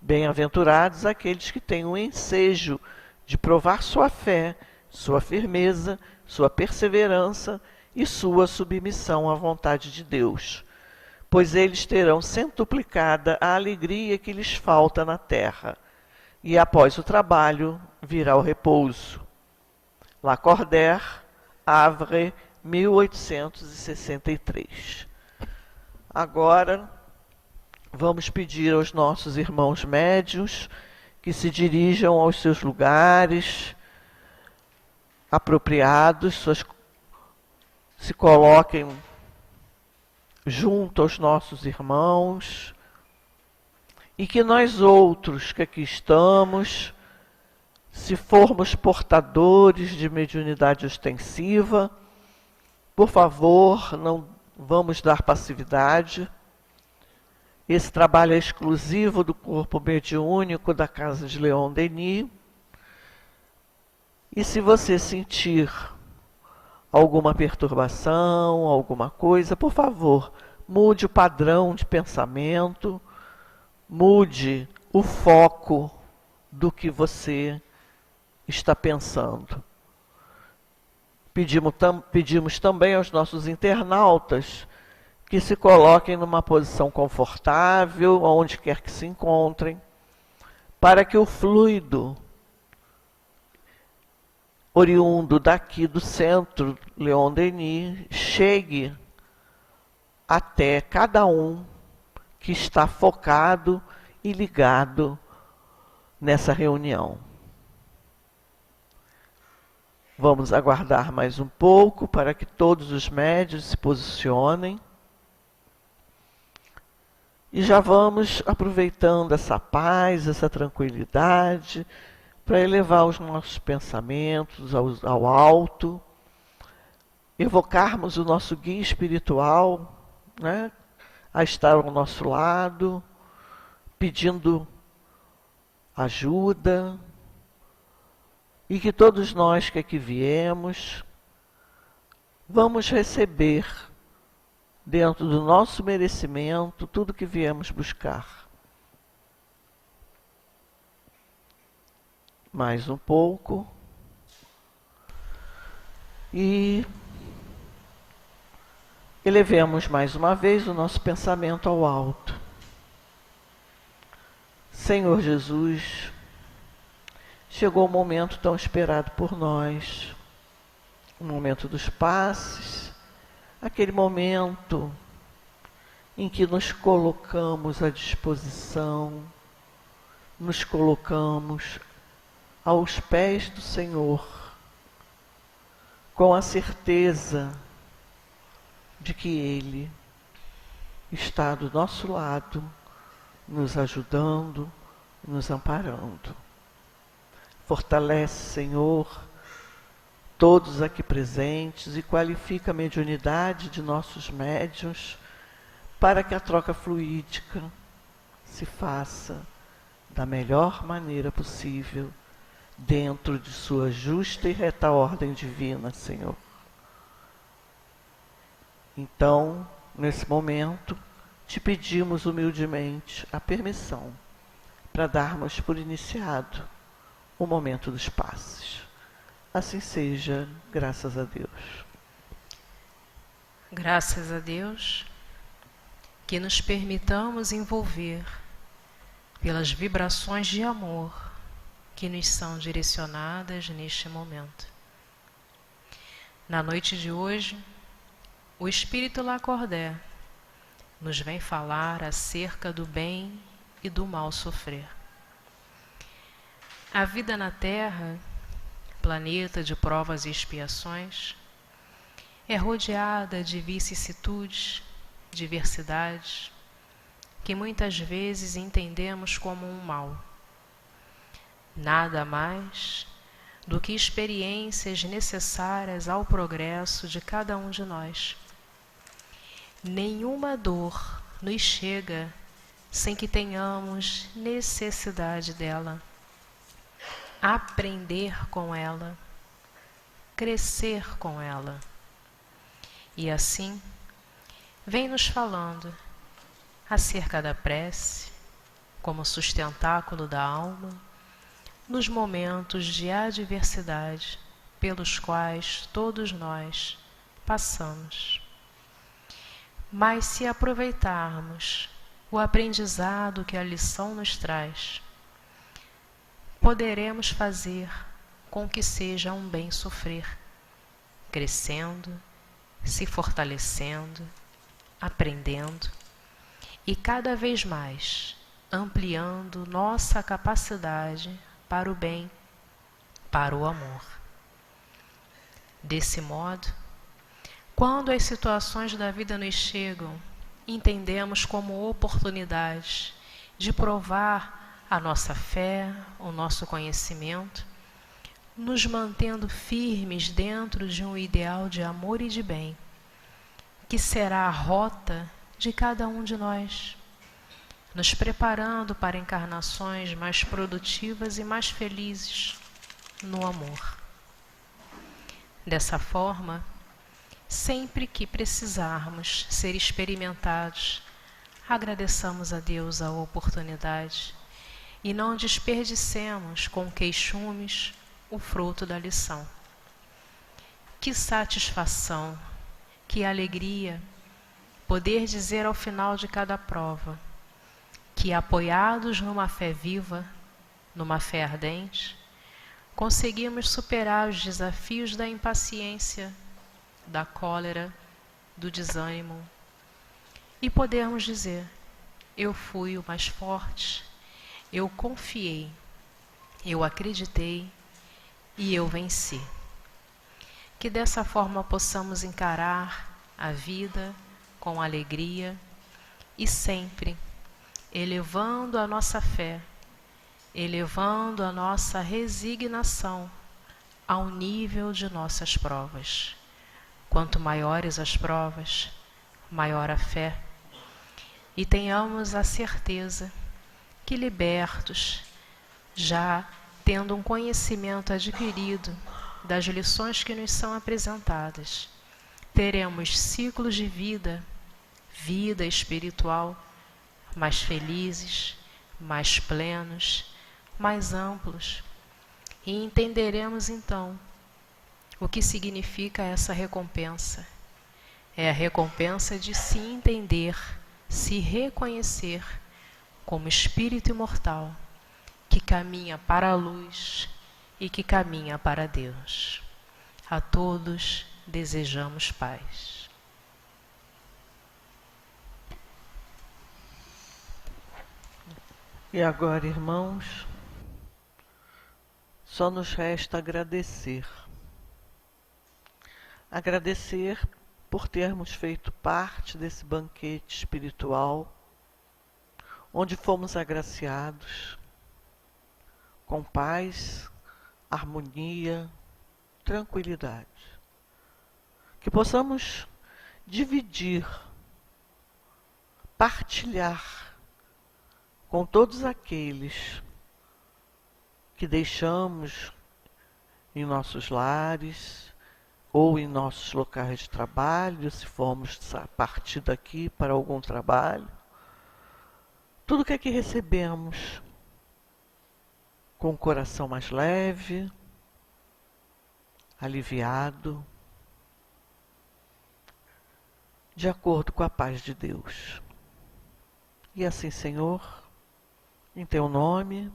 Bem-aventurados aqueles que têm o ensejo de provar sua fé, sua firmeza, sua perseverança e sua submissão à vontade de Deus, pois eles terão centuplicada a alegria que lhes falta na terra, e após o trabalho virá o repouso. Lacordaire, Havre, 1863. Agora, vamos pedir aos nossos irmãos médiuns que se dirijam aos seus lugares apropriados, se coloquem junto aos nossos irmãos, e que nós outros que aqui estamos, se formos portadores de mediunidade ostensiva, por favor, não vamos dar passividade. Esse trabalho é exclusivo do corpo mediúnico da Casa de Leon Denis. E se você sentir alguma perturbação, alguma coisa, por favor, mude o padrão de pensamento, mude o foco do que você está pensando. Pedimos também aos nossos internautas que se coloquem numa posição confortável, onde quer que se encontrem, para que o fluido oriundo daqui do centro Leon Denis chegue até cada um que está focado e ligado nessa reunião. Vamos aguardar mais um pouco para que todos os médiuns se posicionem. E já vamos aproveitando essa paz, essa tranquilidade, para elevar os nossos pensamentos ao alto, evocarmos o nosso guia espiritual, né, a estar ao nosso lado, pedindo ajuda, e que todos nós que aqui viemos, vamos receber, dentro do nosso merecimento, tudo que viemos buscar. Mais um pouco. E elevemos mais uma vez o nosso pensamento ao alto. Senhor Jesus, chegou o momento tão esperado por nós, o momento dos passes, aquele momento em que nos colocamos à disposição, nos colocamos aos pés do Senhor, com a certeza de que Ele está do nosso lado, nos ajudando, nos amparando. Fortalece, Senhor, todos aqui presentes e qualifica a mediunidade de nossos médiuns para que a troca fluídica se faça da melhor maneira possível, dentro de sua justa e reta ordem divina, Senhor. Então, nesse momento, te pedimos humildemente a permissão para darmos por iniciado o momento dos passes. Assim seja, graças a Deus. Graças a Deus que nos permitamos envolver pelas vibrações de amor que nos são direcionadas neste momento. Na noite de hoje, o Espírito Lacordaire nos vem falar acerca do bem e do mal sofrer. A vida na Terra, planeta de provas e expiações, é rodeada de vicissitudes, diversidades, que muitas vezes entendemos como um mal. Nada mais do que experiências necessárias ao progresso de cada um de nós. Nenhuma dor nos chega sem que tenhamos necessidade dela. Aprender com ela, crescer com ela. E assim, vem nos falando acerca da prece, como sustentáculo da alma, nos momentos de adversidade pelos quais todos nós passamos. Mas se aproveitarmos o aprendizado que a lição nos traz, poderemos fazer com que seja um bem sofrer, crescendo, se fortalecendo, aprendendo e cada vez mais ampliando nossa capacidade para o bem, para o amor. Desse modo, quando as situações da vida nos chegam, entendemos como oportunidades de provar a nossa fé, o nosso conhecimento, nos mantendo firmes dentro de um ideal de amor e de bem, que será a rota de cada um de nós, nos preparando para encarnações mais produtivas e mais felizes no amor. Dessa forma, sempre que precisarmos ser experimentados, agradeçamos a Deus a oportunidade e não desperdicemos com queixumes o fruto da lição. Que satisfação, que alegria poder dizer ao final de cada prova que, apoiados numa fé viva, numa fé ardente, conseguimos superar os desafios da impaciência, da cólera, do desânimo e podermos dizer: eu fui o mais forte, eu confiei, eu acreditei e eu venci. Que dessa forma possamos encarar a vida com alegria e sempre elevando a nossa fé, elevando a nossa resignação ao nível de nossas provas. Quanto maiores as provas, maior a fé. E tenhamos a certeza que, libertos, já tendo um conhecimento adquirido das lições que nos são apresentadas, teremos ciclos de vida, vida espiritual, mais felizes, mais plenos, mais amplos, e entenderemos então o que significa essa recompensa. É a recompensa de se entender, se reconhecer como espírito imortal, que caminha para a luz e que caminha para Deus. A todos desejamos paz. E agora, irmãos, só nos resta agradecer agradecer por termos feito parte desse banquete espiritual, onde fomos agraciados com paz, harmonia, tranquilidade. Que possamos dividir, partilhar com todos aqueles que deixamos em nossos lares ou em nossos locais de trabalho, se formos partir daqui para algum trabalho. Tudo que aqui recebemos com o coração mais leve, aliviado, de acordo com a paz de Deus. E assim, Senhor, em Teu nome,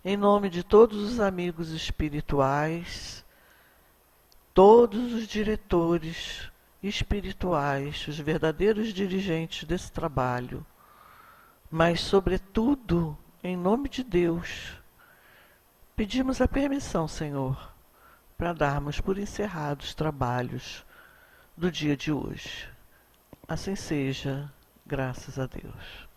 em nome de todos os amigos espirituais, todos os diretores espirituais, os verdadeiros dirigentes desse trabalho, mas, sobretudo, em nome de Deus, pedimos a permissão, Senhor, para darmos por encerrados os trabalhos do dia de hoje. Assim seja, graças a Deus.